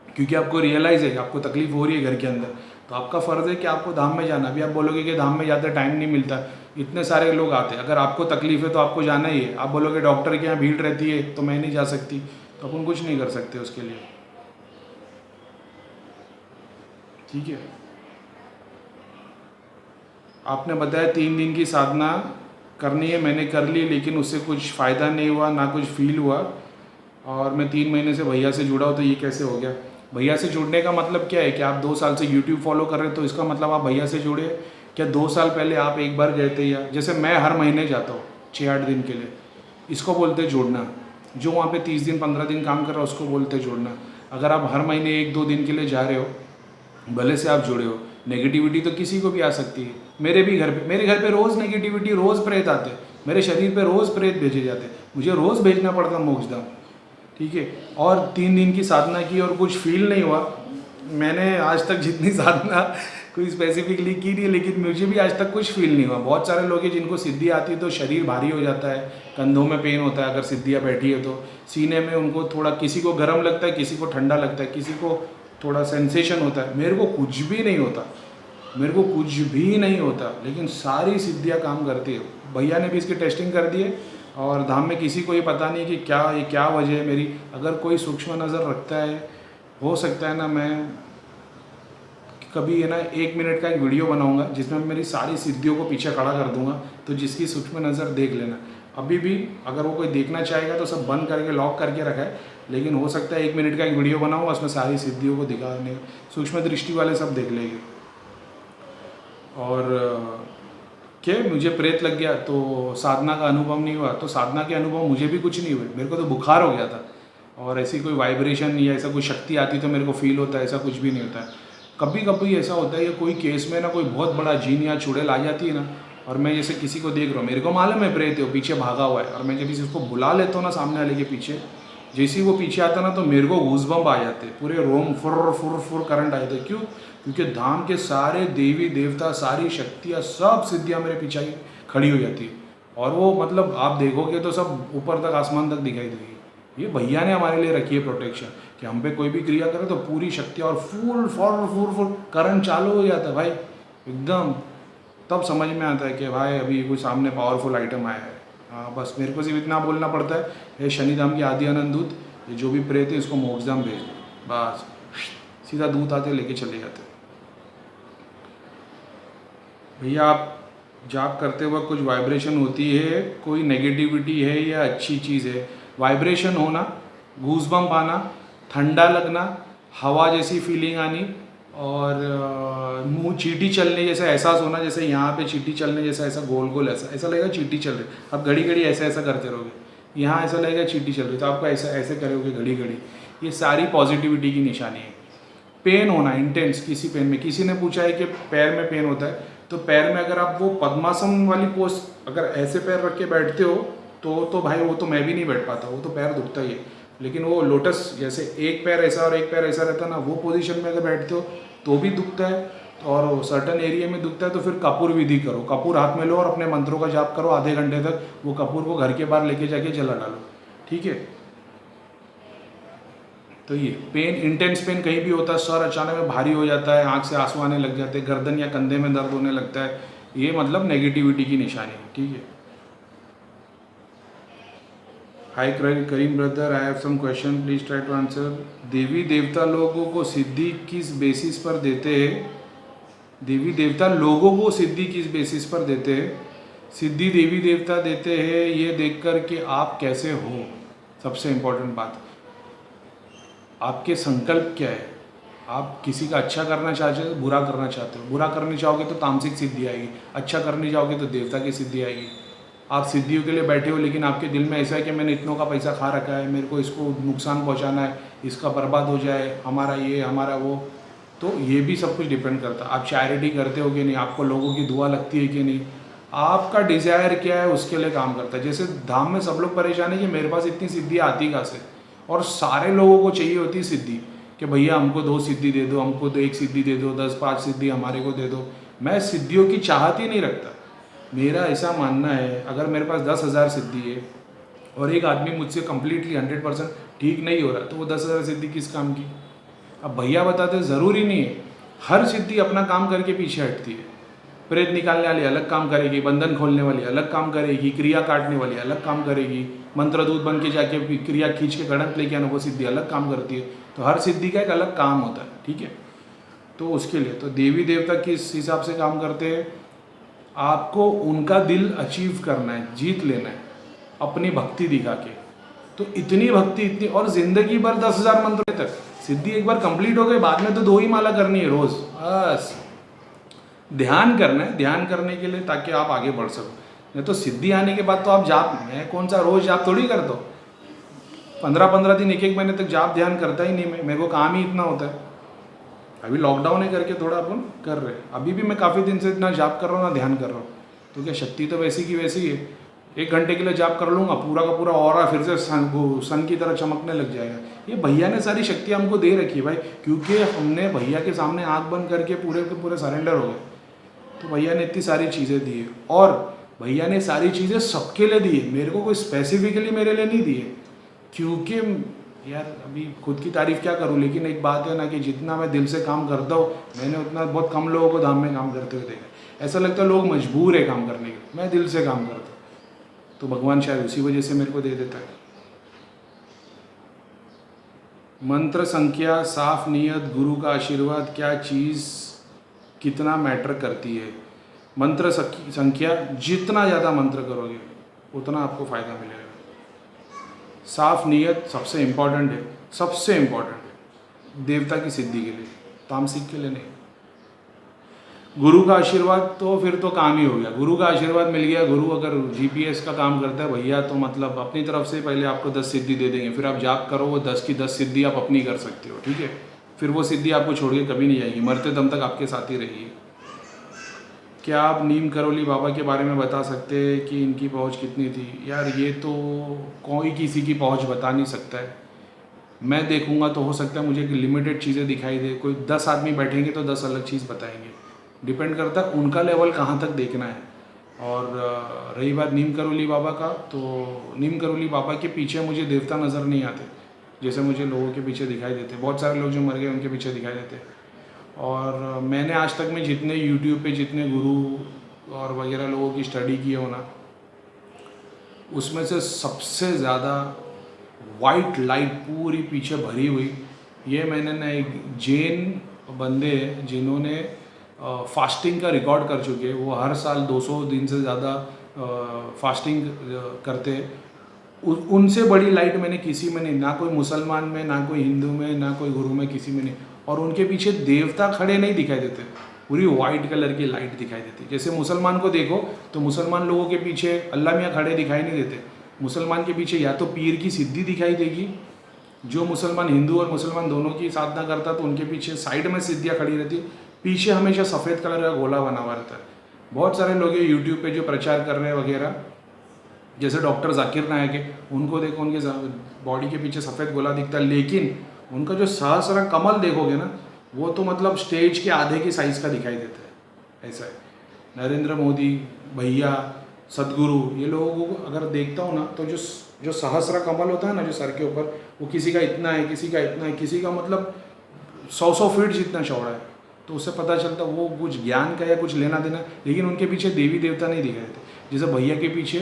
Speaker 1: क्योंकि आपको रियलाइज़ है कि आपको तकलीफ हो रही है घर के अंदर, तो आपका फ़र्ज़ है कि आपको धाम में जाना। अभी आप बोलोगे कि धाम में जाते टाइम नहीं मिलता, इतने सारे लोग आते हैं, अगर आपको तकलीफ है तो आपको जाना ही है। आप बोलोगे डॉक्टर के यहाँ भीड़ रहती है तो मैं नहीं जा सकती, तो अपन कुछ नहीं कर सकते उसके लिए। ठीक है, आपने बताया 3 दिन की साधना करनी है, मैंने कर ली, लेकिन उससे कुछ फ़ायदा नहीं हुआ, ना कुछ फील हुआ, और मैं 3 महीने से भैया से जुड़ा हूँ, तो ये कैसे हो गया। भैया से जुड़ने का मतलब क्या है कि आप 2 साल से YouTube फॉलो कर रहे हैं, तो इसका मतलब आप भैया से जुड़े। क्या 2 साल पहले आप एक बार गए थे, या जैसे मैं हर महीने जाता हूँ 6-8 दिन के लिए, इसको बोलते जुड़ना। जो वहाँ पे 30 दिन 15 दिन काम कर रहा है उसको बोलते जुड़ना। अगर आप हर महीने 1-2 दिन के लिए जा रहे हो, भले से आप जुड़े हो, नेगेटिविटी तो किसी को भी आ सकती है। मेरे घर पे रोज़ नेगेटिविटी, रोज़ प्रेत आते, मेरे शरीर पे रोज़ प्रेत भेजे जाते, मुझे रोज़ भेजना पड़ता मोक्षधाम। ठीक है, और 3 दिन की साधना की और कुछ फील नहीं हुआ। मैंने आज तक जितनी साधना कोई स्पेसिफिकली की नहीं है, लेकिन मुझे भी आज तक कुछ फील नहीं हुआ। बहुत सारे लोग हैं जिनको सिद्धि आती है तो शरीर भारी हो जाता है, कंधों में पेन होता है, अगर सिद्धियाँ बैठी है तो सीने में उनको थोड़ा, किसी को गर्म लगता है, किसी को ठंडा लगता है, किसी को थोड़ा सेंसेशन होता है। मेरे को कुछ भी नहीं होता, मेरे को कुछ भी नहीं होता, लेकिन सारी सिद्धियाँ काम करती है। भैया ने भी इसकी टेस्टिंग कर दी है, और धाम में किसी को ये पता नहीं कि क्या वजह है मेरी। अगर कोई सूक्ष्म नज़र रखता है, हो सकता है ना, मैं कभी है ना 1 मिनट का एक वीडियो बनाऊंगा जिसमें मैं मेरी सारी सिद्धियों को पीछे खड़ा कर दूंगा, तो जिसकी सूक्ष्म नज़र देख लेना। अभी भी अगर वो कोई देखना चाहेगा तो सब बंद करके लॉक करके रखा है, लेकिन हो सकता है 1 मिनट का एक वीडियो बनाऊंगा, उसमें सारी सिद्धियों को दिखाने, सूक्ष्म दृष्टि वाले सब देख लेंगे। और क्या मुझे प्रेत लग गया तो साधना का अनुभव नहीं हुआ, तो साधना के अनुभव मुझे भी कुछ नहीं हुए। मेरे को तो बुखार हो गया था, और ऐसी कोई वाइब्रेशन या ऐसा कोई शक्ति आती तो मेरे को फील होता है, ऐसा कुछ भी नहीं होता है। कभी कभी ऐसा होता है कि कोई केस में ना कोई बहुत बड़ा जीन या चुड़ैल आ जाती है ना, और मैं जैसे किसी को देख रहा हूँ, मेरे को मालूम है प्रेत है, वो पीछे भागा हुआ है, और मैं जब किसी उसको बुला लेता हूँ ना सामने वाले के पीछे, जैसे ही वो पीछे आता ना तो मेरे को गूज़बम्प आ जाते, पूरे रोम फुर फुर फुर करंट आए थे। क्यों? क्योंकि धाम के सारे देवी देवता, सारी शक्तियाँ, सब सिद्धियाँ मेरे पीछे खड़ी हो जाती है, और वो मतलब आप देखोगे तो सब ऊपर तक, आसमान तक दिखाई देगी। ये भैया ने हमारे लिए रखी है प्रोटेक्शन, कि हम पे कोई भी क्रिया करे तो पूरी शक्ति और फुल फुर फुर फुर करंट चालू हो जाता है भाई एकदम। तब समझ में आता है कि भाई अभी कोई सामने पावरफुल आइटम आया है। हाँ, बस मेरे को सिर्फ इतना बोलना पड़ता है, ये शनिधाम की आदि आनंद दूत, ये जो भी प्रेत है इसको मोक्षधाम भेज दो, बस सीधा दूत आते लेके चले जाते। भैया आप जाप करते वक्त कुछ वाइब्रेशन होती है, कोई नेगेटिविटी है या अच्छी चीज़ है? वाइब्रेशन होना, गूज़बम्प आना, ठंडा लगना, हवा जैसी फीलिंग आनी, और मुंह चींटी चलने जैसा एहसास होना, जैसे यहाँ पे चींटी चलने जैसा, ऐसा गोल गोल ऐसा लगेगा चींटी चल रही। आप घड़ी घड़ी ऐसा ऐसा करते रहोगे, यहाँ ऐसा लगेगा चींटी चल रही, तो आपको ऐसा ऐसे करोगे घड़ी घड़ी। ये सारी पॉजिटिविटी की निशानी है। पेन होना इंटेंस किसी पेन में, किसी ने पूछा है कि पैर में पेन होता है, तो पैर में अगर आप वो पद्मासन वाली पोज अगर ऐसे पैर रख के बैठते हो तो भाई वो तो मैं भी नहीं बैठ पाता, वो तो पैर दुखता ही है। लेकिन वो लोटस जैसे एक पैर ऐसा और एक पैर ऐसा रहता है ना, वो पोजीशन में अगर बैठते हो तो भी दुखता है, और सर्टन एरिया में दुखता है तो फिर कपूर विधि करो, कपूर हाथ में लो और अपने मंत्रों का जाप करो आधे घंटे तक, वो कपूर को घर के बाहर लेके जाके जला डालो, ठीक है। तो ये पेन, इंटेंस पेन कहीं भी होता है, सर अचानक में भारी हो जाता है, आंख से आंसू आने लग जाते हैं, गर्दन या कंधे में दर्द होने लगता है, ये मतलब नेगेटिविटी की निशानी है, ठीक है। Hi Karim brother, I have some question, please try to answer. देवी देवता लोगों को सिद्धि किस बेसिस पर देते हैं? देवी देवता लोगों को सिद्धि किस बेसिस पर देते हैं? सिद्धि देवी देवता देते हैं ये देखकर कि आप कैसे हो, सबसे इम्पोर्टेंट बात। आपके संकल्प क्या है? आप किसी का अच्छा करना चाहते हो, बुरा करना चाहते हो? बुरा करने चाहोगे तो तामसिक सिद्धि आएगी, अच्छा करने चाहोगे तो देवता की सिद्धि आएगी। आप सिद्धियों के लिए बैठे हो लेकिन आपके दिल में ऐसा है कि मैंने इतनों का पैसा खा रखा है, मेरे को इसको नुकसान पहुंचाना है, इसका बर्बाद हो जाए, हमारा ये हमारा वो, तो ये भी सब कुछ डिपेंड करता है। आप चैरिटी करते हो कि नहीं, आपको लोगों की दुआ लगती है कि नहीं, आपका डिज़ायर क्या है उसके लिए काम करता है। जैसे धाम में सब लोग परेशान है कि मेरे पास इतनी सिद्धि आती कहाँ से, और सारे लोगों को चाहिए होती सिद्धि कि भैया हमको 2 सिद्धि दे दो, हमको तो 1 सिद्धि दे दो, 10-5 सिद्धि हमारे को दे दो। मैं सिद्धियों की चाहत ही नहीं रखता। मेरा ऐसा मानना है, अगर मेरे पास 10,000 सिद्धि है और एक आदमी मुझसे कम्प्लीटली 100% ठीक नहीं हो रहा, तो वो 10,000 सिद्धि किस काम की? अब भैया बताते ज़रूरी नहीं है, हर सिद्धि अपना काम करके पीछे हटती है। प्रेत निकालने वाली अलग काम करेगी, बंधन खोलने वाली अलग काम करेगी, क्रिया काटने वाली अलग काम करेगी, मंत्रदूत बन के जाके क्रिया खींच के गणक लेके आना, वो सिद्धि अलग काम करती है। तो हर सिद्धि का एक अलग काम होता है, ठीक है। तो उसके लिए तो देवी देवता किस हिसाब से काम करते हैं? आपको उनका दिल अचीव करना है, जीत लेना है अपनी भक्ति दिखा के। तो इतनी भक्ति, इतनी, और जिंदगी भर 10,000 मंत्र तक सिद्धि एक बार कंप्लीट हो गई, बाद में तो 2 ही माला करनी है रोज, बस ध्यान करना है, ध्यान करने के लिए, ताकि आप आगे बढ़ सको। नहीं तो सिद्धि आने के बाद तो आप जाप, मैं कौन सा रोज जाप थोड़ी करता हूँ, 15-15 दिन 1-1 महीने तक जाप ध्यान करता ही नहीं मैं, मेरे को काम ही इतना होता है। अभी लॉकडाउन है करके थोड़ा अपन कर रहे हैं, अभी भी मैं काफ़ी दिन से ना जाप कर रहा हूँ ना ध्यान कर रहा हूँ। तो क्या शक्ति तो वैसी की वैसी है, 1 घंटे के लिए जाप कर लूँगा, पूरा का पूरा ऑरा फिर से सन की तरह चमकने लग जाएगा। ये भैया ने सारी शक्ति हमको दे रखी है भाई, क्योंकि हमने भैया के सामने आँख बंद करके पूरे के पूरे सरेंडर हो गए। तो भैया ने इतनी सारी चीज़ें दी है, और भैया ने सारी चीज़ें सबके लिए दी है, मेरे को कोई स्पेसिफिकली मेरे लिए नहीं दी है। क्योंकि यार अभी खुद की तारीफ़ क्या करूँ, लेकिन एक बात है ना कि जितना मैं दिल से काम करता हूँ, मैंने उतना बहुत कम लोगों को धाम में काम करते हुए देखा। ऐसा लगता है लोग मजबूर है काम करने के, मैं दिल से काम करता हूँ, तो भगवान शायद उसी वजह से मेरे को दे देता है। मंत्र संख्या, साफ नियत, गुरु का आशीर्वाद, क्या चीज़ कितना मैटर करती है? मंत्र संख्या, जितना ज़्यादा मंत्र करोगे उतना आपको फ़ायदा मिलेगा। साफ नियत सबसे इम्पॉर्टेंट है, सबसे इम्पॉर्टेंट है देवता की सिद्धि के लिए, तामसिक के लिए नहीं। गुरु का आशीर्वाद तो फिर तो काम ही हो गया, गुरु का आशीर्वाद मिल गया। गुरु अगर GPS का काम करता है भैया, तो मतलब अपनी तरफ से पहले आपको 10 सिद्धि दे देंगे, फिर आप जाप करो, वो 10 की 10 सिद्धि आप अपनी कर सकते हो, ठीक है। फिर वो सिद्धि आपको छोड़ के कभी नहीं जाएगी, मरते दम तक आपके साथ ही रहेगी। क्या आप नीम करौली बाबा के बारे में बता सकते हैं कि इनकी पहुंच कितनी थी? यार ये तो कोई किसी की पहुंच बता नहीं सकता है। मैं देखूंगा तो हो सकता है मुझे लिमिटेड चीज़ें दिखाई दे, कोई 10 आदमी बैठेंगे तो 10 अलग चीज़ बताएंगे। डिपेंड करता है उनका लेवल कहाँ तक देखना है। और रही बात नीम करौली बाबा का, तो नीम करौली बाबा के पीछे मुझे देवता नज़र नहीं आते जैसे मुझे लोगों के पीछे दिखाई देते। बहुत सारे लोग जो मर गए उनके पीछे दिखाई देते। और मैंने आज तक में जितने यूट्यूब पे जितने गुरु और वगैरह लोगों की स्टडी की हो ना, उसमें से सबसे ज़्यादा वाइट लाइट पूरी पीछे भरी हुई ये मैंने ना एक जैन बंदे जिन्होंने फास्टिंग का रिकॉर्ड कर चुके हैं। वो हर साल 200 दिन से ज़्यादा फास्टिंग करते हैं। उनसे बड़ी लाइट मैंने किसी में नहीं, ना कोई मुसलमान में, ना कोई हिंदू में, ना कोई गुरु में, किसी में नहीं। और उनके पीछे देवता खड़े नहीं दिखाई देते, पूरी वाइट कलर की लाइट दिखाई देती। जैसे मुसलमान को देखो तो मुसलमान लोगों के पीछे अल्लाह मियाँ खड़े दिखाई नहीं देते। मुसलमान के पीछे या तो पीर की सिद्धि दिखाई देगी, जो मुसलमान हिंदू और मुसलमान दोनों की साधना करता तो उनके पीछे साइड में सिद्धियाँ खड़ी रहती, पीछे हमेशा सफ़ेद कलर का गोला बना हुआ रहता है। बहुत सारे लोग ये यूट्यूब पे जो प्रचार कर रहे हैं वगैरह, जैसे डॉक्टर जाकिर नायक है, उनको देखो उनके बॉडी के पीछे सफ़ेद गोला दिखता है, लेकिन उनका जो सहस्र कमल देखोगे ना, वो तो मतलब स्टेज के आधे की साइज़ का दिखाई देता है। ऐसा है। नरेंद्र मोदी भैया, सदगुरु, ये लोगों को अगर देखता हूँ ना तो जो सहस्र कमल होता है ना जो सर के ऊपर, वो किसी का इतना है, किसी का इतना है, किसी का मतलब 100 फीट जितना चौड़ा है। तो उससे पता चलता वो कुछ ज्ञान का या कुछ लेना देना। लेकिन उनके पीछे देवी देवता नहीं दिखाई देते। जैसे भैया के पीछे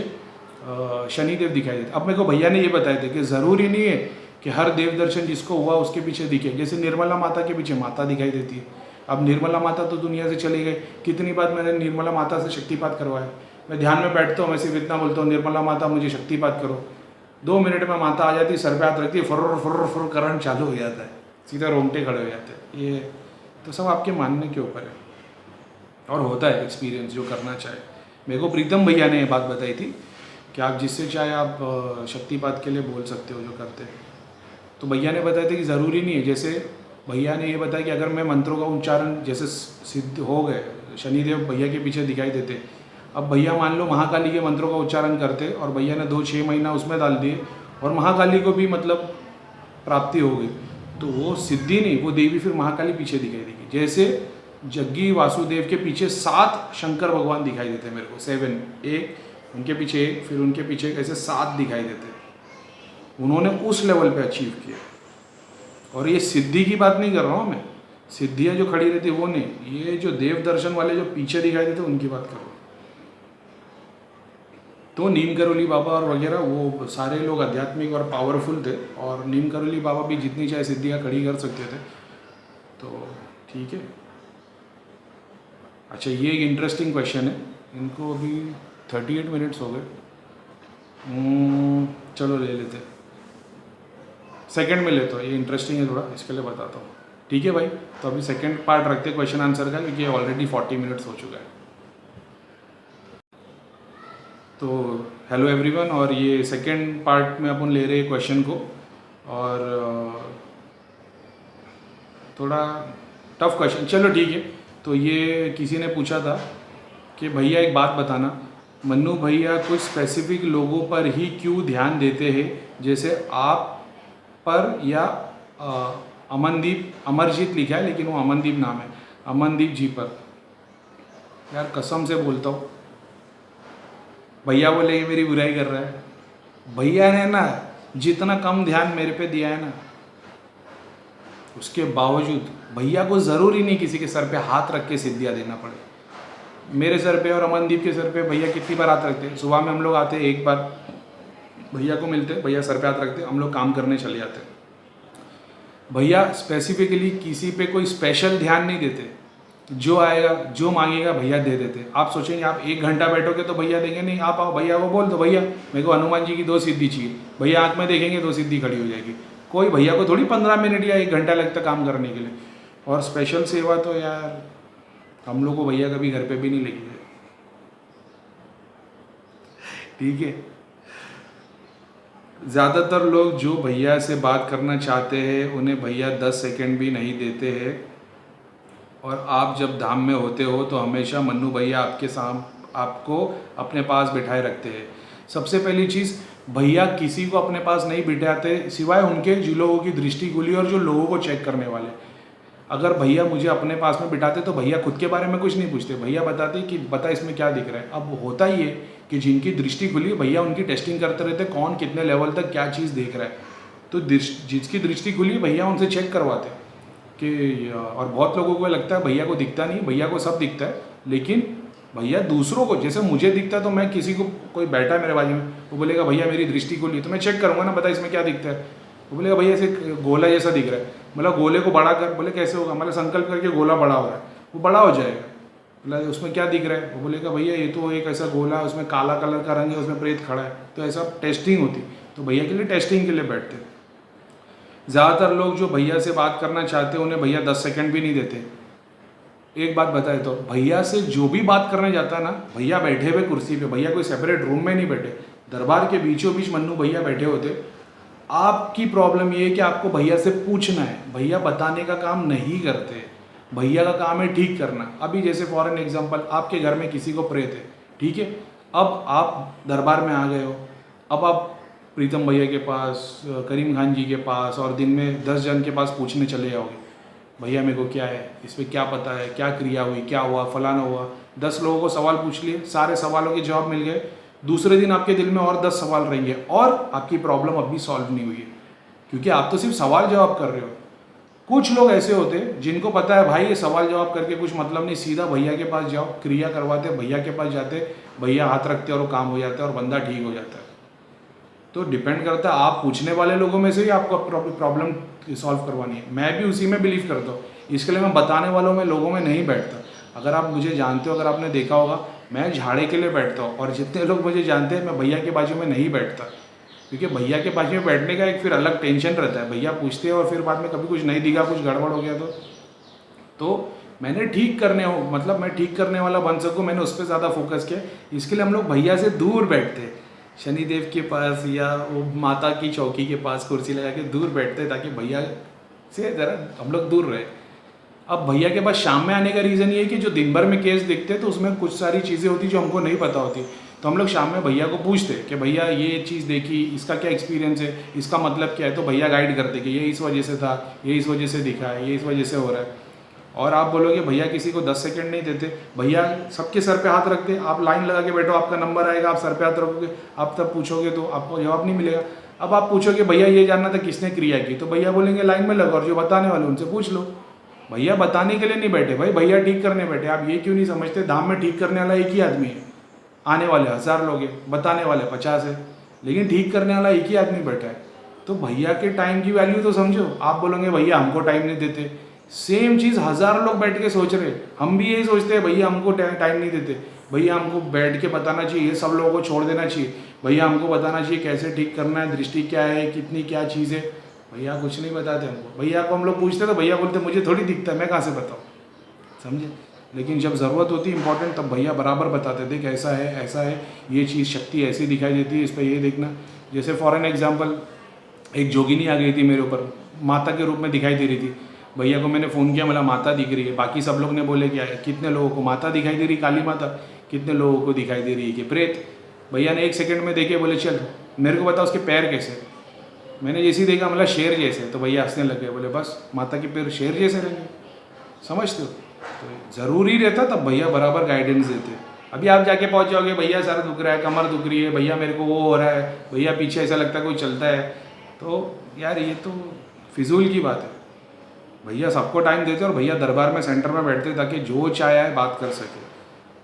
Speaker 1: शनिदेव दिखाई देते। अब मेरे को भैया ने ये बताया थे कि ज़रूरी नहीं है कि हर देव दर्शन जिसको हुआ उसके पीछे दिखे। जैसे निर्मला माता के पीछे माता दिखाई देती है। अब निर्मला माता तो दुनिया से चली गई, कितनी बार मैंने निर्मला माता से शक्तिपात करवाया। मैं ध्यान में बैठता हूँ, मैं सिर्फ इतना बोलता हूँ, निर्मला माता मुझे शक्तिपात करो। 2 मिनट में माता आ जाती है, सर पे हाथ रखती है, फुर्र फुर्र फुर्र करंट चालू हो जाता है, सीधा रोंगटे खड़े हो जाते हैं। ये तो सब आपके मानने के ऊपर है और होता है एक्सपीरियंस जो करना चाहे। मेरे को प्रीतम भैया ने ये बात बताई थी कि आप जिससे चाहे आप शक्तिपात के लिए बोल सकते हो जो करते हैं। तो भैया ने बताया था कि ज़रूरी नहीं है। जैसे भैया ने ये बताया कि अगर मैं मंत्रों का उच्चारण जैसे सिद्ध हो गए, शनिदेव भैया के पीछे दिखाई देते। अब भैया मान लो महाकाली के मंत्रों का उच्चारण करते और भैया ने 2-6 महीना उसमें डाल दिए और महाकाली को भी मतलब प्राप्ति हो गई, तो वो सिद्धि नहीं, वो देवी फिर महाकाली पीछे दिखाई देगी। जैसे जग्गी वासुदेव के पीछे 7 शंकर भगवान दिखाई देते मेरे को, 7, एक उनके पीछे एक, फिर उनके पीछे ऐसे 7 दिखाई देते। उन्होंने उस लेवल पे अचीव किया। और ये सिद्धि की बात नहीं कर रहा हूँ मैं, सिद्धियाँ जो खड़ी रहती वो नहीं, ये जो देव दर्शन वाले जो पीछे दिखाई देते उनकी बात कर रहा हूँ। तो नीम करौली बाबा और वगैरह वो सारे लोग आध्यात्मिक और पावरफुल थे, और नीम करौली बाबा भी जितनी चाहे सिद्धियाँ खड़ी कर सकते थे। तो ठीक है। अच्छा, ये एक इंटरेस्टिंग क्वेश्चन है। इनको अभी 38 मिनट्स हो गए। चलो ले लेते हैं, सेकंड में लेता हूँ। ये इंटरेस्टिंग है थोड़ा, इसके लिए बताता हूँ। ठीक है भाई, तो अभी सेकंड पार्ट रखते हैं क्वेश्चन आंसर का, क्योंकि ऑलरेडी 40 मिनट्स हो चुका है। तो हेलो एवरीवन, और ये सेकंड पार्ट में अपन ले रहे हैं क्वेश्चन को, और थोड़ा टफ क्वेश्चन। चलो ठीक है। तो ये किसी ने पूछा था कि भैया एक बात बताना, मन्नू भैया कुछ स्पेसिफिक लोगों पर ही क्यों ध्यान देते हैं, जैसे आप पर या अमनदीप, अमरजीत लिखा है लेकिन वो अमनदीप नाम है, अमनदीप जी पर। यार कसम से बोलता हूँ, भैया बोले मेरी बुराई कर रहा है। भैया ने ना जितना कम ध्यान मेरे पे दिया है ना, उसके बावजूद भैया को ज़रूरी नहीं किसी के सर पे हाथ रख के सिद्धियाँ देना पड़े। मेरे सर पे और अमनदीप के सर पे भैया कितनी बार हाथ रखते हैं। सुबह में हम लोग आते, एक बार भैया को मिलते, भैया सर पे हाथ रखते, हम लोग काम करने चले जाते। भैया स्पेसिफिकली किसी पे कोई स्पेशल ध्यान नहीं देते, जो आएगा जो मांगेगा भैया दे देते। आप सोचेंगे आप 1 घंटा बैठोगे तो भैया देंगे, नहीं। आप आओ, भैया को बोल दो, भैया मेरे को हनुमान जी की 2 सिद्धि चाहिए, भैया आँख में देखेंगे 2 सिद्धि खड़ी हो जाएगी। कोई भैया को थोड़ी 15 मिनट या 1 घंटा लगता काम करने के लिए। और स्पेशल सेवा तो यार हम लोग को भैया कभी घर पे भी नहीं लेके गए। ठीक है। ज़्यादातर लोग जो भैया से बात करना चाहते हैं उन्हें भैया 10 सेकंड भी नहीं देते हैं। और आप जब धाम में होते हो तो हमेशा मन्नू भैया आपको अपने पास बिठाए रखते हैं। सबसे पहली चीज़, भैया किसी को अपने पास नहीं बिठाते सिवाय उनके जो लोगों की दृष्टि खुली और जो लोगों को चेक करने वाले। अगर भैया मुझे अपने पास में बिठाते तो भैया खुद के बारे में कुछ नहीं पूछते, भैया बताते कि बता इसमें क्या दिख रहा है। अब होता ही है कि जिनकी दृष्टि खुली भैया उनकी टेस्टिंग करते रहते, कौन कितने लेवल तक क्या चीज़ देख रहा है। तो जिसकी दृष्टि खुली भैया उनसे चेक करवाते कि, और बहुत लोगों को लगता है भैया को दिखता नहीं, भैया को सब दिखता है, लेकिन भैया दूसरों को, जैसे मुझे दिखता है तो मैं किसी को, कोई बैठा है मेरे बाजू में, वो बोलेगा भैया मेरी दृष्टि खुली, तो मैं चेक करूँगा ना, बता इसमें क्या दिखता है। वो बोलेगा भैया ऐसे गोला जैसा दिख रहा है, मतलब गोले को बड़ा कर, बोले कैसे होगा, मतलब संकल्प करके गोला बड़ा हो रहा है, वो बड़ा हो जाएगा। मतलब उसमें क्या दिख रहा है, वो बोलेगा भैया ये तो एक ऐसा गोला है, उसमें काला कलर का रंग है, उसमें प्रेत खड़ा है। तो ऐसा टेस्टिंग होती, तो भैया के लिए टेस्टिंग के लिए बैठते। ज़्यादातर लोग जो भैया से बात करना चाहते हैं उन्हें भैया 10 सेकंड भी नहीं देते। एक बात बताए तो भैया से जो भी बात करने जाता है ना, भैया बैठे हुए कुर्सी पे, भैया कोई सेपरेट रूम में नहीं बैठे, दरबार के बीचों बीच मन्नू भैया बैठे होते। आपकी प्रॉब्लम ये है कि आपको भैया से पूछना है, भैया बताने का काम नहीं करते, भैया का काम है ठीक करना। अभी जैसे फॉर एन एग्जांपल, आपके घर में किसी को प्रेत है, ठीक है, अब आप दरबार में आ गए हो, अब आप प्रीतम भैया के पास, करीम खान जी के पास और दिन में 10 जन के पास पूछने चले जाओगे, भैया मेरे को क्या है, इस पर क्या पता है, क्या क्रिया हुई, क्या हुआ, फलाना हुआ। 10 लोगों को सवाल पूछ लिए, सारे सवालों के जवाब मिल गए, दूसरे दिन आपके दिल में और 10 सवाल रहेंगे और आपकी प्रॉब्लम अभी सॉल्व नहीं हुई है, क्योंकि आप तो सिर्फ सवाल जवाब कर रहे हो। कुछ लोग ऐसे होते हैं जिनको पता है भाई ये सवाल जवाब करके कुछ मतलब नहीं, सीधा भैया के पास जाओ, क्रिया करवाते, भैया के पास जाते, भैया हाथ रखते और वो काम हो जाता है और बंदा ठीक हो जाता है। तो डिपेंड करता है आप पूछने वाले लोगों में से ही आपको प्रॉब्लम सॉल्व करवानी है। मैं भी उसी में बिलीव करता हूँ, इसके लिए मैं बताने वालों में लोगों में नहीं बैठता। अगर आप मुझे जानते हो, अगर आपने देखा होगा, मैं झाड़े के लिए बैठता हूँ, और जितने लोग मुझे जानते हैं मैं भैया के बाजू में नहीं बैठता, क्योंकि भैया के बाजू में बैठने का एक फिर अलग टेंशन रहता है। भैया पूछते हैं और फिर बाद में कभी कुछ नहीं दिखा, कुछ गड़बड़ हो गया तो मैंने ठीक करने हो, मतलब मैं ठीक करने वाला बन सकूँ, मैंने उस पर ज़्यादा फोकस किया। इसके लिए हम लोग भैया से दूर बैठते हैं, शनिदेव के पास या वो माता की चौकी के पास कुर्सी लगा के दूर बैठते हैं, ताकि भैया से ज़रा हम लोग दूर रहे। अब भैया के पास शाम में आने का रीज़न ये है कि जो दिन भर में केस देखते हैं तो उसमें कुछ सारी चीज़ें होती जो हमको नहीं पता होती, तो हम लोग शाम में भैया को पूछते कि भैया ये चीज़ देखी, इसका क्या एक्सपीरियंस है, इसका मतलब क्या है, तो भैया गाइड करते कि ये इस वजह से था, ये इस वजह से दिखा है, ये इस वजह से हो रहा है। और आप बोलोगे भैया किसी को 10 सेकंड नहीं देते, भैया सबके सर पे हाथ रखते, आप लाइन लगा के बैठो, आपका नंबर आएगा, आप सर पे हाथ रखोगे, आप तब पूछोगे तो आपको जवाब नहीं मिलेगा। अब आप पूछोगे भैया ये जानना था किसने क्रिया की, तो भैया बोलेंगे लाइन में लगो और जो बताने वाले उनसे पूछ लो। भैया बताने के लिए नहीं बैठे भाई, भैया ठीक करने बैठे। आप ये क्यों नहीं समझते, धाम में ठीक करने वाला एक ही आदमी है, आने वाले 1000 लोग हैं, बताने वाले 50 है, लेकिन ठीक करने वाला एक ही आदमी बैठा है। तो भैया के टाइम की वैल्यू तो समझो। आप बोलोगे भैया हमको टाइम नहीं देते, सेम चीज़ 1000 लोग बैठ के सोच रहे, हम भी यही सोचते हैं भैया हमको टाइम नहीं देते, भैया हमको बैठ के बताना चाहिए, सब लोगों को छोड़ देना चाहिए, भैया हमको बताना चाहिए कैसे ठीक करना है, दृष्टि क्या है, कितनी क्या चीज़ है। भैया कुछ नहीं बताते हमको। भैया को हम लोग पूछते तो भैया बोलते मुझे थोड़ी दिखता है, मैं कहाँ से बताऊँ, समझे। लेकिन जब ज़रूरत होती है इंपॉर्टेंट, तब भैया बराबर बताते, देख ऐसा है, ये चीज़ शक्ति ऐसी दिखाई देती है, इस पर ये देखना। जैसे फॉर एन एग्जाम्पल, एक जोगिनी आ गई थी मेरे ऊपर, माता के रूप में दिखाई दे रही थी। भैया को मैंने फ़ोन किया, मतलब माता दिख रही है, बाकी सब लोग ने बोले क्या है, कितने लोगों को माता दिखाई दे रही काली माता, कितने लोगों को दिखाई दे रही है कि प्रेत। भैया ने 1 सेकंड में देखे, बोले चल मेरे को बता उसके पैर कैसे। मैंने जैसे ही देखा मतलब शेर जैसे, तो भैया हंसने लगे, बोले बस माता के पैर शेर जैसे रहेंगे, समझते हो। तो ज़रूरी रहता तब भैया बराबर गाइडेंस देते। अभी आप जाके पहुंच जाओगे भैया सर दुख रहा है, कमर दुख रही है, भैया मेरे को वो हो रहा है, भैया पीछे ऐसा लगता है कोई चलता है, तो यार ये तो फिजूल की बात है। भैया सबको टाइम देते और भैया दरबार में सेंटर में बैठते ताकि जो चाहे आए बात कर सके।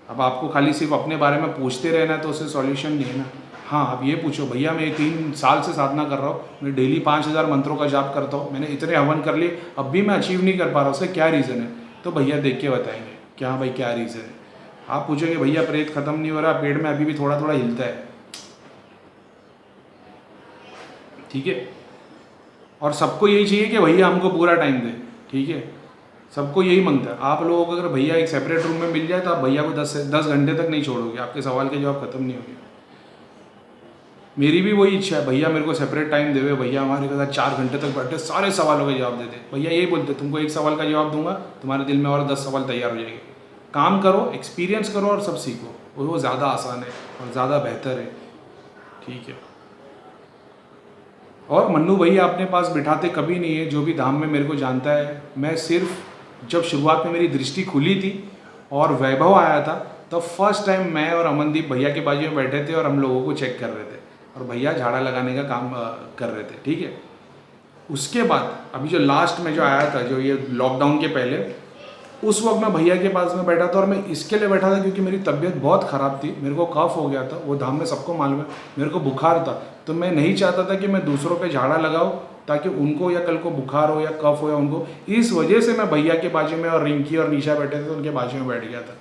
Speaker 1: अब आपको खाली सिर्फ अपने बारे में पूछते रहना तो उससे सॉल्यूशन नहीं है ना। हाँ, अब ये पूछो भैया मैं 3 साल से साधना कर रहा हूँ, मैं डेली 5000 मंत्रों का जाप करता हूँ, मैंने इतने हवन कर लिए, अब भी मैं अचीव नहीं कर पा रहा, उसका क्या रीज़न है। तो भैया देख के बताएंगे कि हाँ भाई क्या रीज़न है। आप पूछोगे भैया प्रेत खत्म नहीं हो रहा, पेट में अभी भी थोड़ा थोड़ा हिलता है, ठीक है। और सबको यही चाहिए कि भैया हमको पूरा टाइम दे, ठीक है, सबको यही मांगता है। आप लोगों को अगर भैया एक सेपरेट रूम में मिल जाए तो आप भैया को 10 घंटे तक नहीं छोड़ोगे, आपके सवाल के जवाब खत्म नहीं होंगे। मेरी भी वही इच्छा है, भैया मेरे को सेपरेट टाइम देवे, भैया हमारे के साथ 4 घंटे तक बैठे सारे सवालों के जवाब देते। भैया यही बोलते, तुमको एक सवाल का जवाब दूंगा, तुम्हारे दिल में और 10 सवाल तैयार हो जाएंगे। काम करो, एक्सपीरियंस करो और सब सीखो, वो ज़्यादा आसान है और ज़्यादा बेहतर है। ठीक है। और मन्नू भैया अपने पास बिठाते कभी नहीं है, जो भी धाम में मेरे को जानता है। मैं सिर्फ जब शुरुआत में मेरी दृष्टि खुली थी और वैभव आया था, तब फर्स्ट टाइम मैं और अमनदीप भैया के बाजू में बैठे थे और हम लोगों को चेक कर रहे थे और भैया झाड़ा लगाने का काम कर रहे थे। ठीक है। उसके बाद अभी जो लास्ट में जो आया था, जो ये लॉकडाउन के पहले, उस वक्त मैं भैया के पास में बैठा था और मैं इसके लिए बैठा था क्योंकि मेरी तबीयत बहुत ख़राब थी, मेरे को कफ हो गया था। वो धाम में सबको मालूम है, मेरे को बुखार था, तो मैं नहीं चाहता था कि मैं दूसरों पे झाड़ा लगाऊं ताकि उनको या कल को बुखार हो या कफ हो या उनको। इस वजह से मैं भैया के बाजू में और रिंकी और निशा बैठे थे तो उनके बाजू में बैठ गया था,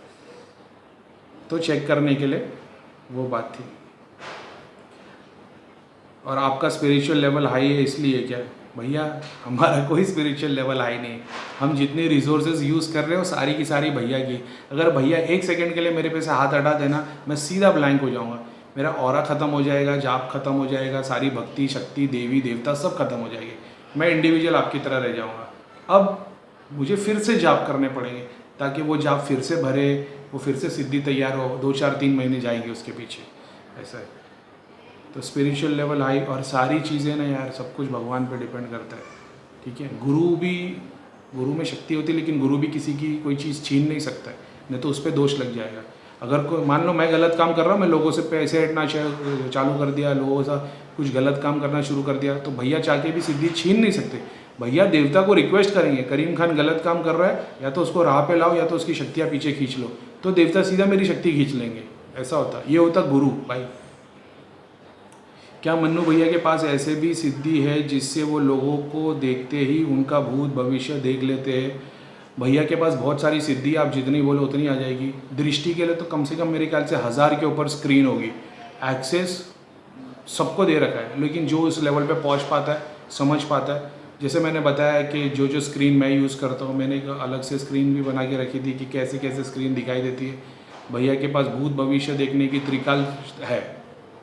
Speaker 1: तो चेक करने के लिए वो बात थी। और आपका स्पिरिचुअल लेवल हाई है इसलिए क्या? भैया हमारा कोई स्पिरिचुअल लेवल हाई नहीं है। हम जितनी रिसोर्सेज यूज़ कर रहे हो सारी की सारी भैया की। अगर भैया 1 सेकंड के लिए मेरे पे से हाथ हटा देना, मैं सीधा ब्लैंक हो जाऊंगा, मेरा ऑरा ख़त्म हो जाएगा, जाप खत्म हो जाएगा, सारी भक्ति शक्ति देवी देवता सब खत्म हो जाएगी, मैं इंडिविजुअल आपकी तरह रह जाऊँगा। अब मुझे फिर से जाप करने पड़ेंगे ताकि वो जाप फिर से भरे, वो फिर से सिद्धि तैयार हो। 2 4 3 महीने जाएंगे उसके पीछे, ऐसा है। तो स्पिरिचुअल लेवल हाई और सारी चीज़ें ना यार, सब कुछ भगवान पे डिपेंड करता है। ठीक है। गुरु में शक्ति होती है, लेकिन गुरु भी किसी की कोई चीज़ छीन नहीं सकता है, नहीं तो उस पर दोष लग जाएगा। अगर कोई मान लो मैं गलत काम कर रहा हूँ, मैं लोगों से पैसे हटना चालू कर दिया, लोगों से कुछ गलत काम करना शुरू कर दिया, तो भैया चाह के भी सिद्धि छीन नहीं सकते। भैया देवता को रिक्वेस्ट करेंगे, करीम खान गलत काम कर रहा है, या तो उसको राह पे लाओ या तो उसकी शक्तियाँ पीछे खींच लो, तो देवता सीधा मेरी शक्ति खींच लेंगे। ऐसा होता, ये होता गुरु भाई। क्या मन्नू भैया के पास ऐसे भी सिद्धि है जिससे वो लोगों को देखते ही उनका भूत भविष्य देख लेते हैं? भैया के पास बहुत सारी सिद्धि, आप जितनी बोलो उतनी आ जाएगी। दृष्टि के लिए तो कम से कम मेरे ख्याल से 1000 के ऊपर स्क्रीन होगी। एक्सेस सबको दे रखा है, लेकिन जो उस लेवल पे पहुंच पाता है, समझ पाता है। जैसे मैंने बताया कि जो स्क्रीन मैं यूज़ करता हूँ, मैंने एक अलग से स्क्रीन भी बना के रखी थी कि कैसे कैसे स्क्रीन दिखाई देती है। भैया के पास भूत भविष्य देखने की त्रिकाल है,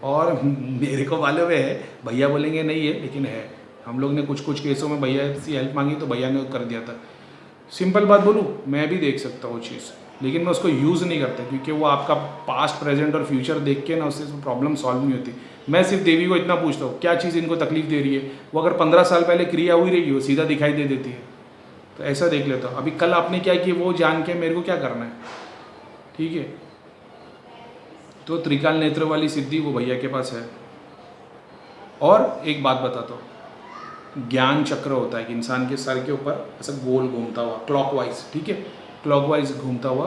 Speaker 1: और मेरे को मालूम है, भैया बोलेंगे नहीं है, लेकिन है। हम लोग ने कुछ केसों में भैया से हेल्प मांगी तो भैया ने कर दिया था। सिंपल बात बोलूँ, मैं भी देख सकता हूँ वो चीज़, लेकिन मैं उसको यूज़ नहीं करता क्योंकि वो आपका पास्ट प्रेजेंट और फ्यूचर देख के ना उससे प्रॉब्लम सॉल्व नहीं होती। मैं सिर्फ देवी को इतना पूछता हूँ क्या चीज़ इनको तकलीफ दे रही है, वो अगर 15 साल पहले क्रिया हुई रहेगी वो सीधा दिखाई दे देती है। तो ऐसा देख लेता हूँ। अभी कल आपने क्या किया वो जान के मेरे को क्या करना है? ठीक है। तो त्रिकाल नेत्र वाली सिद्धि वो भैया के पास है। और एक बात बताता हूँ, ज्ञान चक्र होता है कि इंसान के सर के ऊपर ऐसा गोल घूमता हुआ क्लॉकवाइज, ठीक है, क्लॉकवाइज घूमता हुआ,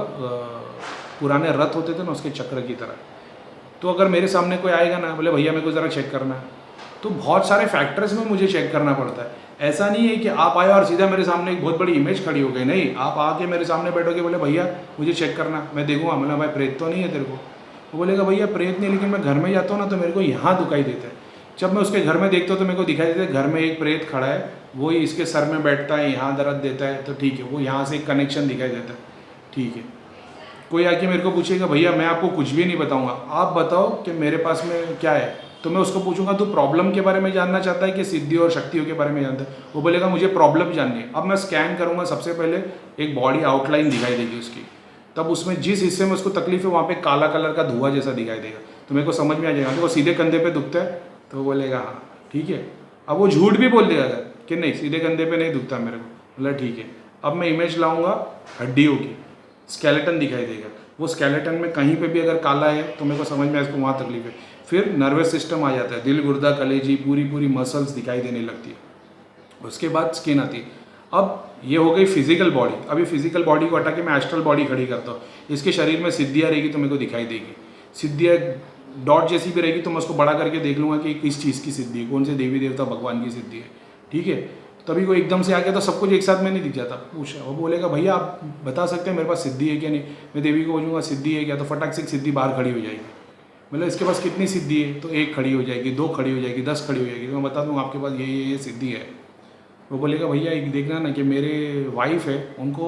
Speaker 1: पुराने रथ होते थे ना उसके चक्र की तरह। तो अगर मेरे सामने कोई आएगा ना, बोले भैया मेरे को ज़रा चेक करना है, तो बहुत सारे फैक्टर्स में मुझे चेक करना पड़ता है। ऐसा नहीं है कि आप आए और सीधा मेरे सामने एक बहुत बड़ी इमेज खड़ी हो गई, नहीं, आप आके मेरे सामने बैठोगे, बोले भैया मुझे चेक करना, मैं देखूँगा, मतलब भाई प्रेत तो नहीं है तेरे को? वो बोलेगा भैया प्रेत नहीं, लेकिन मैं घर में जाता हूँ ना तो मेरे को यहाँ दिखाई देता है। जब मैं उसके घर में देखता हूँ तो मेरे को दिखाई देता है घर में एक प्रेत खड़ा है, वो इसके सर में बैठता है, यहाँ दर्द देता है, तो ठीक है, वो यहाँ से एक कनेक्शन दिखाई देता है। ठीक है। कोई आके मेरे को पूछेगा भैया मैं आपको कुछ भी नहीं बताऊँगा, आप बताओ कि मेरे पास में क्या है, तो मैं उसको पूछूंगा तू प्रॉब्लम के बारे में जानना चाहता है कि सिद्धि और शक्तियों के बारे में जानता है? वो बोलेगा मुझे प्रॉब्लम जाननी है। अब मैं स्कैन करूँगा, सबसे पहले एक बॉडी आउटलाइन दिखाई देगी उसकी, तब उसमें जिस हिस्से में उसको तकलीफ है वहाँ पे काला कलर का धुआं जैसा दिखाई देगा, तो मेरे को समझ में आ जाएगा। तो वो सीधे कंधे पे दुखता है, तो वो बोलेगा हाँ ठीक है। अब वो झूठ भी बोल देगा कि नहीं सीधे कंधे पे नहीं दुखता मेरे को, बोला ठीक है। अब मैं इमेज लाऊंगा हड्डियों की, स्केलेटन दिखाई देगा, वो स्केलेटन में कहीं पे भी अगर काला है तो मेरे को समझ में इसको वहाँ तकलीफ है। फिर नर्वस सिस्टम आ जाता है, दिल गुर्दा कलेजी पूरी मसल्स दिखाई देने लगती है। उसके बाद स्किन आती है। अब ये हो गई फिजिकल बॉडी। अभी फिजिकल बॉडी को हटा के मैं एस्ट्रल बॉडी खड़ी करता हूँ। इसके शरीर में सिद्धियाँ रहेगी तो मेरे को दिखाई देगी, सिद्धियाँ डॉट जैसी भी रहेगी तो मैं उसको बड़ा करके देख लूँगा कि किस चीज़ की सिद्धि है, कौन से देवी देवता भगवान की सिद्धि है। ठीक है। तभी कोई एकदम से आ गया तो सब कुछ एक साथ में नहीं दिख जाता। पूछा, वो बोलेगा भैया आप बता सकते हैं मेरे पास सिद्धि है क्या नहीं? मैं देवी को बोलूँगा सिद्धि है क्या, तो फटाक से सिद्धि बाहर खड़ी हो जाएगी। मतलब इसके पास कितनी सिद्धि है, तो 1 खड़ी हो जाएगी, 2 खड़ी हो जाएगी, 10 खड़ी हो जाएगी, तो मैं बता दूँ आपके पास ये सिद्धि है। वो बोलेगा भैया एक देखना ना कि मेरे वाइफ है उनको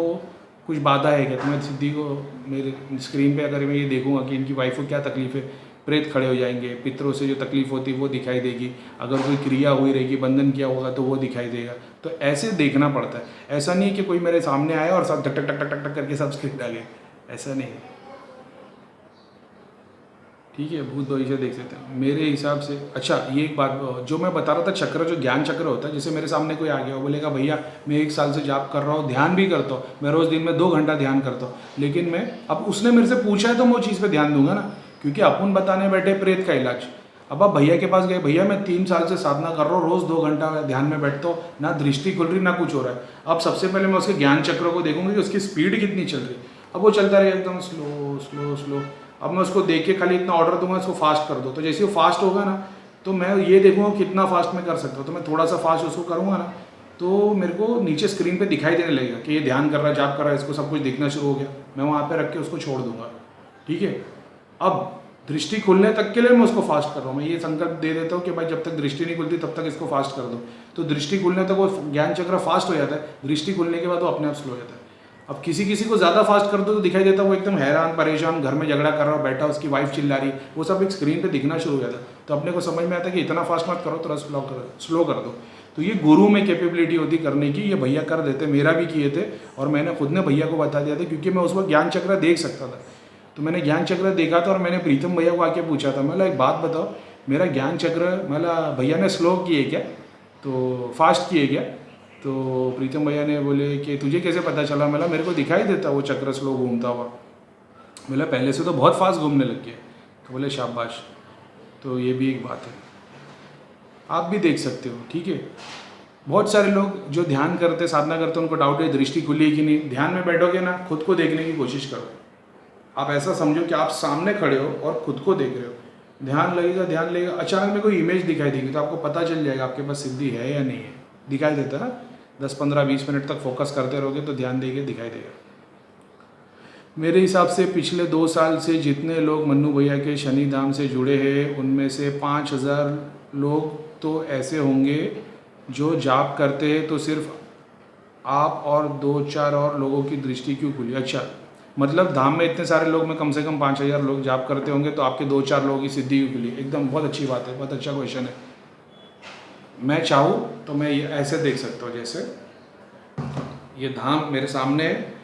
Speaker 1: कुछ बाधा है क्या, तो मैं सिद्धि को मेरे स्क्रीन पे अगर मैं ये देखूँगा कि इनकी वाइफ को क्या तकलीफ है, प्रेत खड़े हो जाएंगे, पितरों से जो तकलीफ होती है वो दिखाई देगी, अगर कोई क्रिया हुई रहेगी, बंधन किया होगा तो वो दिखाई देगा। तो ऐसे देखना पड़ता है। ऐसा नहीं कि कोई मेरे सामने आया और सब टक टक टक टक टक टक करके सब स्क्रिप्ट आ गए, ऐसा नहीं है। ठीक है, भूत भविष्य देख सकते हैं मेरे हिसाब से। अच्छा, ये एक बात जो मैं बता रहा था, चक्र जो ज्ञान चक्र होता है, जैसे मेरे सामने कोई आ गया, वो बोलेगा भैया मैं 1 साल से जाप कर रहा हूँ, ध्यान भी करता हूँ, मैं रोज़ दिन में 2 घंटा ध्यान करता हूँ, लेकिन मैं अब उसने मेरे से पूछा है तो मैं वो चीज़ पे ध्यान दूंगा ना, क्योंकि अपन बताने बैठे प्रेत का इलाज। अब आप भैया के पास गए, भैया मैं 3 साल से साधना कर रहा हूँ, रोज़ 2 घंटा ध्यान में बैठता हूँ, ना दृष्टि खुल रही ना कुछ हो रहा है। अब सबसे पहले मैं उसके ज्ञान चक्र को देखूंगी कि उसकी स्पीड कितनी चल रही है। अब वो चलता रहेगा एकदम स्लो स्लो स्लो। अब मैं उसको देख के खाली इतना ऑर्डर दूंगा, इसको फास्ट कर दो, तो जैसे वो फास्ट होगा ना, तो मैं ये देखूंगा कितना फास्ट मैं कर सकता हूँ, तो मैं थोड़ा सा फास्ट उसको करूँगा ना, तो मेरे को नीचे स्क्रीन पे दिखाई देने लगेगा कि ये ध्यान कर रहा है, जाप कर रहा है, इसको सब कुछ दिखना शुरू हो गया। मैं वहाँ पे रख के उसको छोड़ दूंगा। ठीक है, अब दृष्टि खुलने तक के लिए मैं उसको फास्ट कर रहा हूँ। मैं ये संकल्प दे देता हूँ कि भाई जब तक दृष्टि नहीं खुलती तब तक इसको फास्ट कर दो। तो दृष्टि खुलने तक वो ज्ञान चक्र फास्ट हो जाता है, दृष्टि खुलने के बाद वो अपने आप स्लो हो जाता है। अब किसी किसी को ज़्यादा फास्ट कर दो तो दिखाई देता है वो एकदम हैरान परेशान, घर में झगड़ा कर रहा हो, बैठा, उसकी वाइफ चिल्ला रही, वो सब एक स्क्रीन पे दिखना शुरू हो जाता है। तो अपने को समझ में आता है कि इतना फास्ट मत करो, थोड़ा स्लो कर दो। तो ये गुरु में कैपेबिलिटी होती करने की, ये भैया कर देते, मेरा भी किए थे, और मैंने खुद ने भैया को बता दिया था, क्योंकि मैं उस वक्त ज्ञान चक्र देख सकता था। तो मैंने ज्ञान चक्र देखा था और मैंने प्रीतम भैया को आके पूछा था, मतलब एक बात बताओ, मेरा ज्ञान चक्र मतलब भैया ने स्लो किए क्या, तो फास्ट किए क्या? तो प्रीतम भैया ने बोले कि तुझे कैसे पता चला? मतलब मेरे को दिखाई देता वो चक्र स्लो घूमता हुआ। बोला पहले से तो बहुत फास्ट घूमने लग गया। तो बोले शाबाश। तो ये भी एक बात है, आप भी देख सकते हो। ठीक है, बहुत सारे लोग जो ध्यान करते, साधना करते, उनको डाउट है दृष्टि खुली है कि नहीं। ध्यान में बैठोगे ना, खुद को देखने की कोशिश करो। आप ऐसा समझो कि आप सामने खड़े हो और खुद को देख रहे हो। ध्यान लगेगा, अचानक में कोई इमेज दिखाई देगी तो आपको पता चल जाएगा आपके पास सिद्धि है या नहीं है। दिखाई देता है, 10, 15, 20 मिनट तक फोकस करते रहोगे तो ध्यान देके दिखाई देगा। मेरे हिसाब से पिछले 2 साल से जितने लोग मन्नू भैया के शनि धाम से जुड़े हैं, उनमें से 5000 लोग तो ऐसे होंगे जो जाप करते हैं, तो सिर्फ आप और 2-4 और लोगों की दृष्टि क्यों खुली? अच्छा, मतलब धाम में इतने सारे लोग में कम से कम 5000 लोग जाप करते होंगे, तो आपके 2-4 लोगों की सिद्धि क्यों खुली? एकदम बहुत अच्छी बात है, बहुत अच्छा क्वेश्चन है। मैं चाहूँ तो मैं ये ऐसे देख सकता हूँ, जैसे ये धाम मेरे सामने है।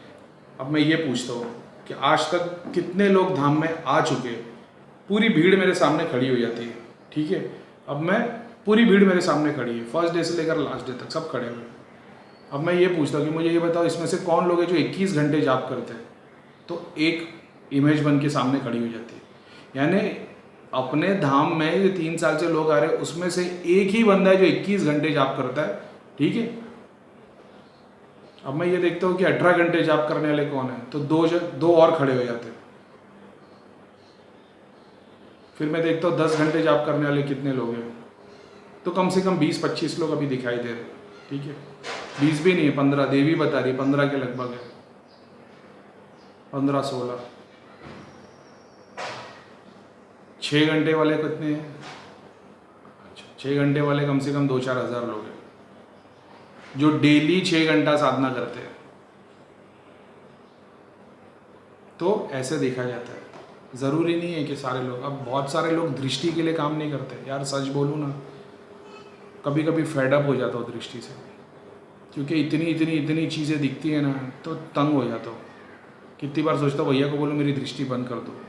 Speaker 1: अब मैं ये पूछता हूँ कि आज तक कितने लोग धाम में आ चुके हैं? पूरी भीड़ मेरे सामने खड़ी हो जाती है। ठीक है, अब मैं पूरी भीड़ मेरे सामने खड़ी है, फर्स्ट डे से लेकर लास्ट डे तक सब खड़े हुए। अब मैं ये पूछता हूँ कि मुझे ये बताओ, इसमें से कौन लोग हैं जो 21 घंटे जाप करते हैं? तो एक इमेज बन के सामने खड़ी हो जाती है। यानी अपने धाम में ये 3 साल से लोग आ रहे हैं, उसमें से एक ही बंदा है जो 21 घंटे जाप करता है। ठीक है, अब मैं ये देखता हूँ कि 18 घंटे जाप करने वाले कौन है, तो दो और खड़े हो जाते हैं। फिर मैं देखता हूँ 10 घंटे जाप करने वाले कितने लोग हैं, तो कम से कम 20-25 लोग अभी दिखाई दे रहे हैं। ठीक है, 20 भी नहीं है, 15, देवी बता रही 15 के लगभग है, 15-16। 6 घंटे वाले कितने हैं? अच्छा, 6 घंटे वाले कम से कम 2-4 हज़ार लोग हैं जो डेली 6 घंटा साधना करते हैं। तो ऐसे देखा जाता है, ज़रूरी नहीं है कि सारे लोग। अब बहुत सारे लोग दृष्टि के लिए काम नहीं करते यार, सच बोलूँ ना, कभी कभी फेडअप हो जाता हूँ दृष्टि से, क्योंकि इतनी चीज़ें दिखती है ना, तो तंग हो जाता हूँ। कितनी बार सोचता हूँ भैया को बोलो मेरी दृष्टि बंद कर दो,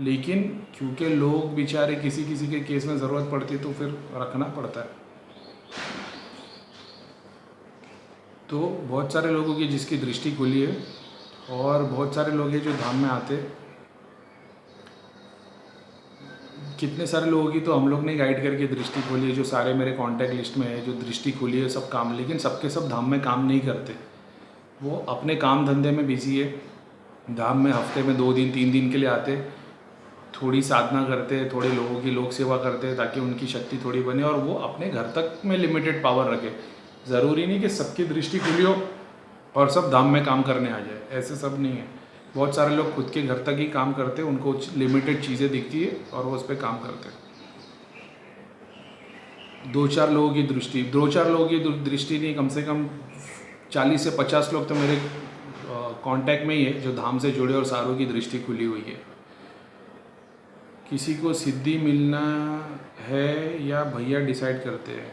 Speaker 1: लेकिन क्योंकि लोग बेचारे किसी किसी के केस में ज़रूरत पड़ती है तो फिर रखना पड़ता है। तो बहुत सारे लोगों की जिसकी दृष्टि खुली है, और बहुत सारे लोग हैं जो धाम में आते। कितने सारे लोगों की तो हम लोग ने गाइड करके दृष्टि खोली है, जो सारे मेरे कांटेक्ट लिस्ट में है, जो दृष्टि खुली है सब काम, लेकिन सबके सब धाम में काम नहीं करते। वो अपने काम धंधे में बिजी है। धाम में हफ्ते में 2 दिन 3 दिन के लिए आते, थोड़ी साधना करते, थोड़े लोगों की लोक सेवा करते ताकि उनकी शक्ति थोड़ी बने, और वो अपने घर तक में लिमिटेड पावर रखे। ज़रूरी नहीं कि सबकी दृष्टि खुली हो और सब धाम में काम करने आ जाए, ऐसे सब नहीं है। बहुत सारे लोग खुद के घर तक ही काम करते, उनको लिमिटेड चीज़ें दिखती है और वो उस पर काम करते हैं। 2-4 लोगों की दृष्टि, 2-4 लोगों की दृष्टि नहीं, कम से कम 40 से 50 लोग तो मेरे कांटेक्ट में ही है जो धाम से जुड़े और सारों की दृष्टि खुली हुई है। किसी को सिद्धि मिलना है या भैया डिसाइड करते हैं?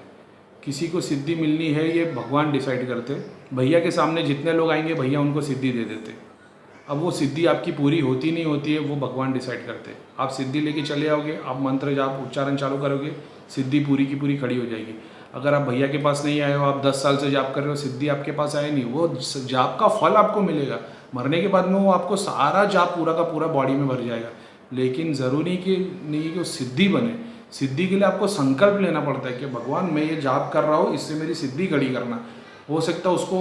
Speaker 1: किसी को सिद्धि मिलनी है ये भगवान डिसाइड करते। भैया के सामने जितने लोग आएंगे भैया उनको सिद्धि दे देते। अब वो सिद्धि आपकी पूरी होती नहीं होती है वो भगवान डिसाइड करते। आप सिद्धि लेके चले आओगे, आप मंत्र जाप उच्चारण चालू करोगे, सिद्धि पूरी की पूरी खड़ी हो जाएगी। अगर आप भैया के पास नहीं आए हो, आप 10 साल से जाप कर रहे हो, सिद्धि आपके पास आए नहीं, वो जाप का फल आपको मिलेगा। मरने के बाद में वो आपको सारा जाप पूरा का पूरा बॉडी में भर जाएगा। लेकिन ज़रूरी कि नहीं कि वो सिद्धि बने। सिद्धि के लिए आपको संकल्प लेना पड़ता है कि भगवान मैं ये जाप कर रहा हूँ, इससे मेरी सिद्धि खड़ी करना। हो सकता है उसको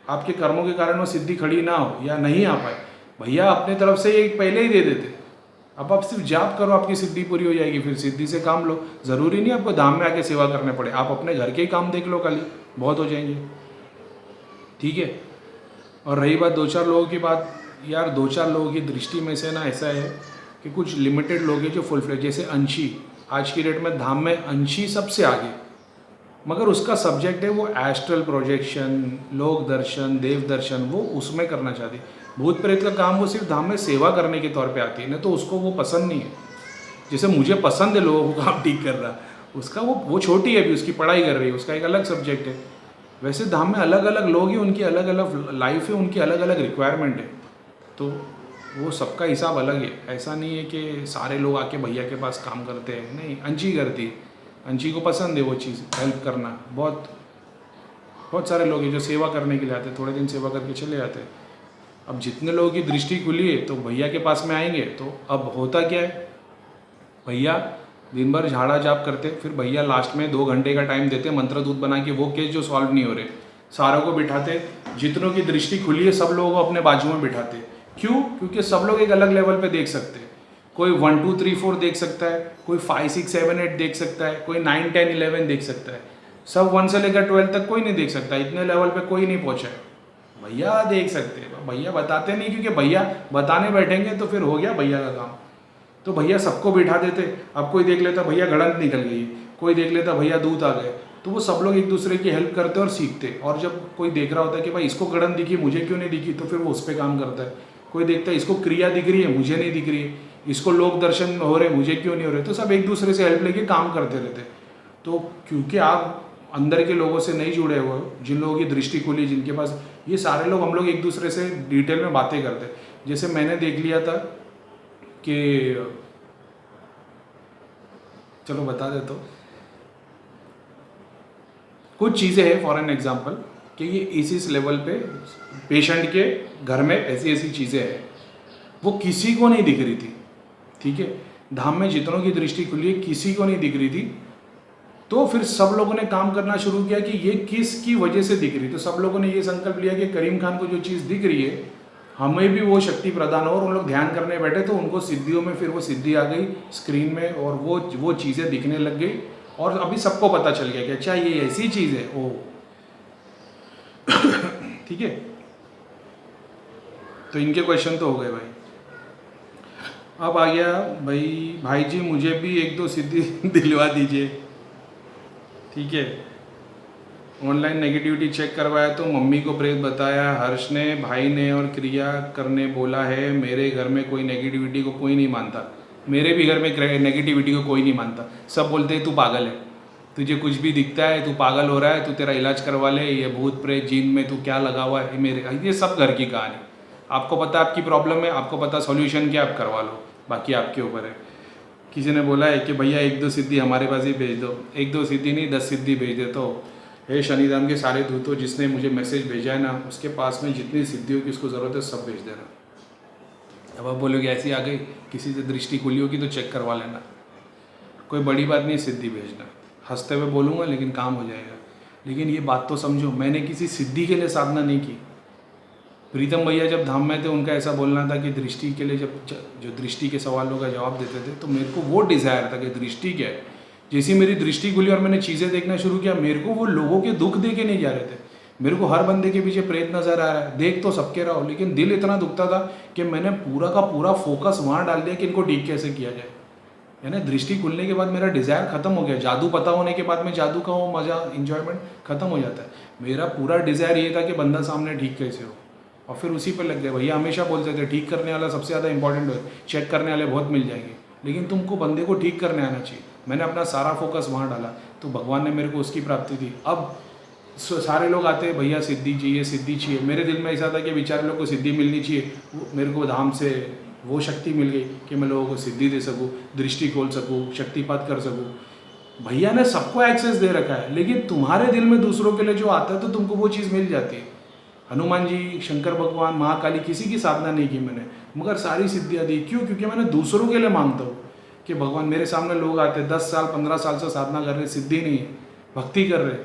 Speaker 1: आपके कर्मों के कारण वो सिद्धि खड़ी ना हो या नहीं आ पाए, भैया अपने तरफ से ये पहले ही दे देते। अब आप सिर्फ जाप करो, आपकी सिद्धि पूरी हो जाएगी। फिर सिद्धि से काम लो। ज़रूरी नहीं आपको धाम में आके सेवा करने पड़े, आप अपने घर के ही काम देख लो, खाली बहुत हो जाएंगे। ठीक है। और रही बात 2-4 लोगों की बात, यार 2-4 लोगों की दृष्टि में से ना ऐसा है कि कुछ लिमिटेड लोग हैं जो फुल फ्लेज, जैसे अंशी, आज की डेट में धाम में अंशी सबसे आगे, मगर उसका सब्जेक्ट है वो एस्ट्रल प्रोजेक्शन, लोक दर्शन, देव दर्शन, वो उसमें करना चाहती। भूत प्रेत का काम वो सिर्फ धाम में सेवा करने के तौर पे आती है, नहीं तो उसको वो पसंद नहीं है। जैसे मुझे पसंद है लोगों को काम ठीक कर रहा, उसका वो छोटी है अभी, उसकी पढ़ाई कर रही है, उसका एक अलग सब्जेक्ट है। वैसे धाम में अलग अलग लोग हैं, उनकी अलग अलग लाइफ है, उनकी अलग अलग रिक्वायरमेंट है, तो वो सबका हिसाब अलग है। ऐसा नहीं है कि सारे लोग आके भैया के पास काम करते हैं, नहीं, अंशी करती है, अंशी को पसंद है वो चीज़ हेल्प करना। बहुत सारे लोग हैं जो सेवा करने के लिए आते हैं, थोड़े दिन सेवा करके चले जाते हैं। अब जितने लोगों की दृष्टि खुली है तो भैया के पास में आएंगे, तो अब होता क्या है, भैया दिन भर झाड़ा जाप करते, फिर भैया लास्ट में 2 घंटे का टाइम देते मंत्र दूत बना के, वो केस जो सॉल्व नहीं हो रहे सारों को बिठाते, जितनों की दृष्टि खुली है सब लोगों को अपने बाजू में बिठाते। क्यों? क्योंकि सब लोग एक अलग लेवल पे देख सकते हैं। कोई 1 2 3 4 देख सकता है, कोई 5 6 7 8 देख सकता है, कोई 9 10 11 देख सकता है। सब 1 से लेकर 12 तक कोई नहीं देख सकता, इतने लेवल पे कोई नहीं पहुंचा है। भैया देख सकते हैं, भैया बताते नहीं, क्योंकि भैया बताने बैठेंगे तो फिर हो गया भैया का काम। तो भैया सबको बिठा देते। अब कोई देख लेता भैया गड़ंत निकल गई, कोई देख लेता भैया दूध आ गए, तो वो सब लोग एक दूसरे की हेल्प करते और सीखते। और जब कोई देख रहा होता है कि भाई इसको गड़ंत दिखी, मुझे क्यों नहीं दिखी, तो फिर वो उस पर काम करता है। कोई देखता है इसको क्रिया दिख रही है, मुझे नहीं दिख रही है, इसको लोक दर्शन हो रहे, मुझे क्यों नहीं हो रहे, तो सब एक दूसरे से हेल्प लेके काम करते रहते। तो क्योंकि आप अंदर के लोगों से नहीं जुड़े हुए हो, जिन लोगों की दृष्टि खुली, जिनके पास, ये सारे लोग, हम लोग एक दूसरे से डिटेल में बातें करते। जैसे मैंने देख लिया था कि, चलो बता देता हूँ, कुछ चीज़ें हैं फॉर एन एग्जाम्पल कि ये इस लेवल पे पेशेंट के घर में ऐसी ऐसी चीज़ें हैं, वो किसी को नहीं दिख रही थी। ठीक है, धाम में जितनों की दृष्टि खुली है किसी को नहीं दिख रही थी। तो फिर सब लोगों ने काम करना शुरू किया कि ये किसकी वजह से दिख रही। तो सब लोगों ने ये संकल्प लिया कि करीम खान को जो चीज़ दिख रही है हमें भी वो शक्ति प्रदान हो। और उन लोग ध्यान करने बैठे तो उनको सिद्धियों में फिर वो सिद्धि आ गई स्क्रीन में, और वो चीज़ें दिखने लग गई। और अभी सबको पता चल गया कि अच्छा ये ऐसी चीज़ है। ओ ठीक है, तो इनके क्वेश्चन तो हो गए भाई। अब आ गया भाई जी मुझे भी 1-2 सिद्धि दिलवा दीजिए। ठीक है, ऑनलाइन नेगेटिविटी चेक करवाया तो मम्मी को प्रेत बताया, हर्ष ने, भाई ने और क्रिया करने बोला है। मेरे घर में कोई नेगेटिविटी को कोई नहीं मानता। मेरे भी घर में नेगेटिविटी को कोई नहीं मानता। सब बोलते हैं तू पागल है, तुझे कुछ भी दिखता है, तू पागल हो रहा है, तू तेरा इलाज करवा ले, ये भूत प्रेत जिन में तू क्या लगा हुआ है। ये सब घर की कहानी। आपको पता आपकी प्रॉब्लम है, आपको पता सॉल्यूशन क्या, आप करवा लो, बाकी आपके ऊपर है। किसी ने बोला है कि भैया 1-2 सिद्धि हमारे पास ही भेज दो। 1-2 सिद्धि नहीं 10 सिद्धि भेज दे। तो हे शनिधाम के सारे दूतों, जिसने मुझे मैसेज भेजा है ना, उसके पास में जितनी सिद्धियों की उसको ज़रूरत है सब भेज देना। अब आप बोलोगे ऐसी आ गई, किसी से दृष्टि खुली होगी तो चेक करवा लेना, कोई बड़ी बात नहीं सिद्धि भेजना। हंसते हुए बोलूँगा लेकिन काम हो जाएगा। लेकिन ये बात तो समझो, मैंने किसी सिद्धि के लिए साधना नहीं की। प्रीतम भैया जब धाम में थे उनका ऐसा बोलना था कि दृष्टि के लिए, जब जो दृष्टि के सवालों का जवाब देते थे तो मेरे को वो डिज़ायर था कि दृष्टि क्या है। जैसी मेरी दृष्टि खुली और मैंने चीज़ें देखना शुरू किया, मेरे को वो लोगों के दुख दे के नहीं जा रहे थे। मेरे को हर बंदे के पीछे प्रेत नजर आ रहा है, देख तो सबके रहा हो, लेकिन दिल इतना दुखता था कि मैंने पूरा का पूरा फोकस वहाँ डाल दिया कि इनको ठीक कैसे किया जाए। यानी दृष्टि खुलने के बाद मेरा डिज़ायर खत्म हो गया। जादू पता होने के बाद में जादू का वो मज़ा, इंजॉयमेंट खत्म हो जाता है। मेरा पूरा डिज़ायर ये था कि बंदा सामने ठीक कैसे हो, और फिर उसी पर लग गए। भैया हमेशा बोलते थे ठीक करने वाला सबसे ज़्यादा इंपॉर्टेंट है, चेक करने वाले बहुत मिल जाएंगे। लेकिन तुमको बंदे को ठीक करने आना चाहिए। मैंने अपना सारा फोकस वहाँ डाला, तो भगवान ने मेरे को उसकी प्राप्ति दी। अब सारे लोग आते हैं, भैया सिद्धि चाहिए, सिद्धि चाहिए। मेरे दिल में ऐसा था कि बेचारे लोग को सिद्धि मिलनी चाहिए। मेरे को धाम से वो शक्ति मिल गई कि मैं लोगों को सिद्धि दे सकूँ, दृष्टि खोल सकूँ, शक्तिपात कर सकूँ। भैया ने सबको एक्सेस दे रखा है, लेकिन तुम्हारे दिल में दूसरों के लिए जो आता है तो तुमको वो चीज़ मिल जाती है। हनुमान जी, शंकर भगवान, महाकाली, किसी की साधना नहीं की मैंने, मगर सारी सिद्धियाँ दी। क्यों? क्योंकि मैंने दूसरों के लिए मांगता हूँ कि भगवान, मेरे सामने लोग आते 10 साल 15 साल से साधना कर रहे, सिद्धि नहीं है, भक्ति कर रहे,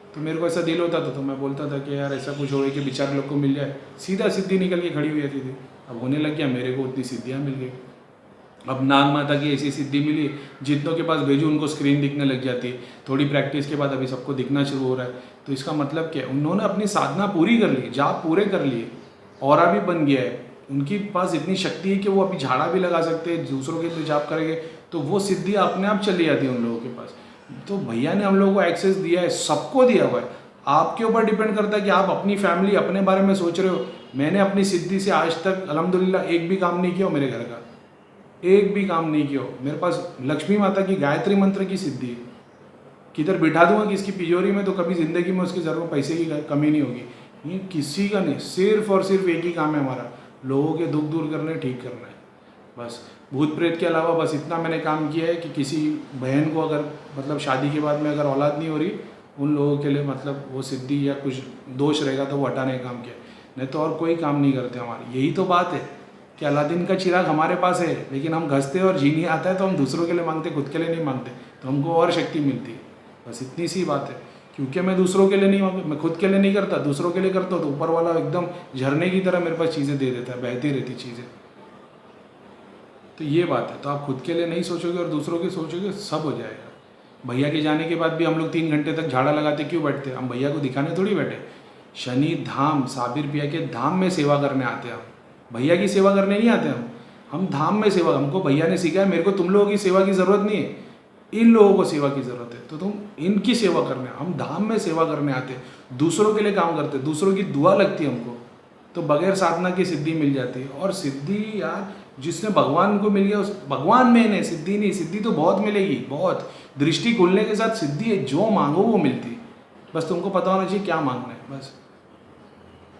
Speaker 1: तो मेरे को ऐसा दिल होता था, तो मैं बोलता था कि यार ऐसा कुछ हो कि बेचारे लोग को मिल जाए। सीधा सिद्धि निकल के खड़ी हुई जाती थी। अब होने लग गया, मेरे को उतनी सिद्धियाँ मिल गई। अब नाग माता की ऐसी सिद्धि मिली, जितनों के पास भेजू उनको स्क्रीन दिखने लग जाती है। थोड़ी प्रैक्टिस के बाद अभी सबको दिखना शुरू हो रहा है। तो इसका मतलब क्या है? उन्होंने अपनी साधना पूरी कर ली, जाप पूरे कर लिए, ऑरा भी बन गया है, उनके पास इतनी शक्ति है कि वो अभी झाड़ा भी लगा सकते हैं। दूसरों के लिए जाप करेंगे तो वो सिद्धि अपने आप चली जाती है उन लोगों के पास। तो भैया ने हम लोगों को एक्सेस दिया है, सबको दिया हुआ है। आपके ऊपर डिपेंड करता है कि आप अपनी फैमिली, अपने बारे में सोच रहे हो। मैंने अपनी सिद्धि से आज तक अल्हम्दुलिल्लाह एक भी काम नहीं किया मेरे घर का, एक भी काम नहीं किया। मेरे पास लक्ष्मी माता की गायत्री मंत्र की सिद्धि है। किधर बिठा दूंगा किसकी तिजोरी में तो कभी ज़िंदगी में उसकी ज़रूर पैसे की कमी नहीं होगी। ये किसी का नहीं, सिर्फ और सिर्फ एक ही काम है हमारा, लोगों के दुख दूर करने, ठीक करना है बस। भूत प्रेत के अलावा बस इतना मैंने काम किया है कि किसी बहन को अगर मतलब शादी के बाद में अगर औलाद नहीं हो रही, उन लोगों के लिए मतलब वो सिद्धि या कुछ दोष रहेगा तो वो हटाने का काम किया, नहीं तो और कोई काम नहीं करते हमारे। यही तो बात है कि अलादीन का चिराग हमारे पास है, लेकिन हम घसते और जीनी आता है तो हम दूसरों के लिए मांगते, खुद के लिए नहीं मांगते, तो हमको और शक्ति मिलती है। बस इतनी सी बात है। क्योंकि मैं दूसरों के लिए नहीं मांग, मैं खुद के लिए नहीं करता, दूसरों के लिए करता हूँ, तो ऊपर वाला एकदम झरने की तरह मेरे पास चीज़ें दे देता है, बहती रहती चीज़ें। तो ये बात है। तो आप खुद के लिए नहीं सोचोगे और दूसरों के सोचोगे, सब हो जाएगा। भैया के जाने के बाद भी हम लोग 3 घंटे तक झाड़ा लगाते क्यों बैठते? हम भैया को दिखाने थोड़ी बैठे। शनि धाम, साबिर पिया के धाम में सेवा करने आते हैं हम, भैया की सेवा करने नहीं आते हम धाम में सेवा। हमको भैया ने सिखाया, मेरे को तुम लोगों की सेवा की ज़रूरत नहीं है, इन लोगों को सेवा की ज़रूरत है, तो तुम इनकी सेवा करने। हम धाम में सेवा करने आते, दूसरों के लिए काम करते, दूसरों की दुआ लगती है हमको, तो बगैर साधना की सिद्धि मिल जाती है। और सिद्धि यार जिसने भगवान को मिल गया उस भगवान में नहीं, सिद्धि नहीं। सिद्धि तो बहुत मिलेगी, बहुत। दृष्टि खुलने के साथ सिद्धि है, जो मांगो वो मिलती है। बस तुमको पता होना चाहिए क्या मांगना है बस।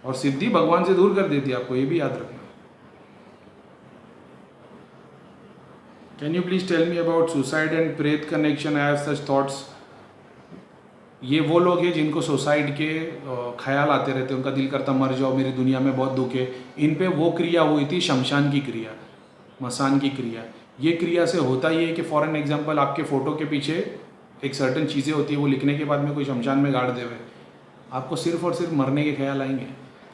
Speaker 1: और सिद्धि भगवान से दूर कर देती है आपको, ये भी याद रखना। Can you please tell me about suicide and प्रेत connection? I have such thoughts. ये वो लोग हैं जिनको सुसाइड के ख्याल आते रहते हैं, उनका दिल करता मर जाओ, मेरी दुनिया में बहुत दुख है। इन पे वो क्रिया हुई थी, शमशान की क्रिया, मसान की क्रिया। ये क्रिया से होता ही है कि फॉर एन एग्जाम्पल आपके फ़ोटो के पीछे एक सर्टन चीज़ें होती है, वो लिखने के बाद में कोई शमशान में गाड़ देवे, आपको सिर्फ और सिर्फ मरने के ख्याल आएंगे।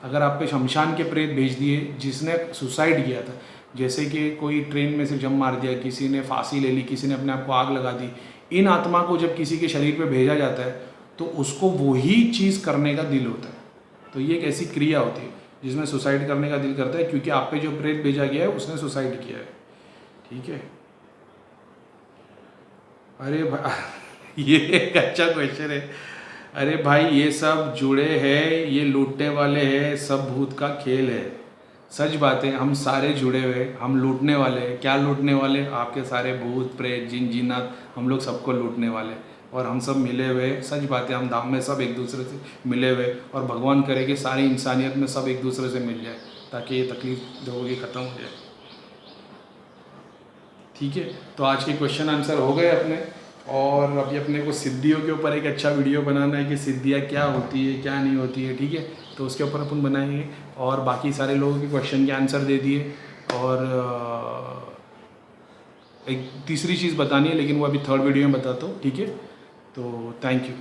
Speaker 1: अगर आप पे शमशान के प्रेत भेज दिए जिसने सुसाइड किया था, जैसे कि कोई ट्रेन में से जम मार दिया, किसी ने फांसी ले ली, किसी ने अपने आप को आग लगा दी, इन आत्मा को जब किसी के शरीर पे भेजा जाता है तो उसको वही चीज़ करने का दिल होता है। तो ये एक ऐसी क्रिया होती है जिसमें सुसाइड करने का दिल करता है, क्योंकि आप पे जो प्रेत भेजा गया है उसने सुसाइड किया है। ठीक है। अरे भाई ये एक अच्छा क्वेश्चन है। अरे भाई ये सब जुड़े हैं, ये लूटने वाले हैं, सब भूत का खेल है। सच बात है, हम सारे जुड़े हुए, हम लूटने वाले हैं। क्या लूटने वाले? आपके सारे भूत प्रेत जिन जिन्नात, हम लोग सबको लूटने वाले, और हम सब मिले हुए। सच बात है, हम धाम में सब एक दूसरे से मिले हुए, और भगवान करे कि सारी इंसानियत में सब एक दूसरे से मिल जाए ताकि ये तकलीफ जो होगी ख़त्म हो जाए। ठीक है, तो आज के क्वेश्चन आंसर हो गए अपने, और अभी अपने को सिद्धियों के ऊपर एक अच्छा वीडियो बनाना है कि सिद्धियाँ क्या होती है क्या नहीं होती है। ठीक है, तो उसके ऊपर अपन बनाएंगे, और बाकी सारे लोगों के क्वेश्चन के आंसर दे दिए। और एक तीसरी चीज़ बतानी है, लेकिन वो अभी थर्ड वीडियो में बताता हूँ। ठीक है, तो थैंक यू।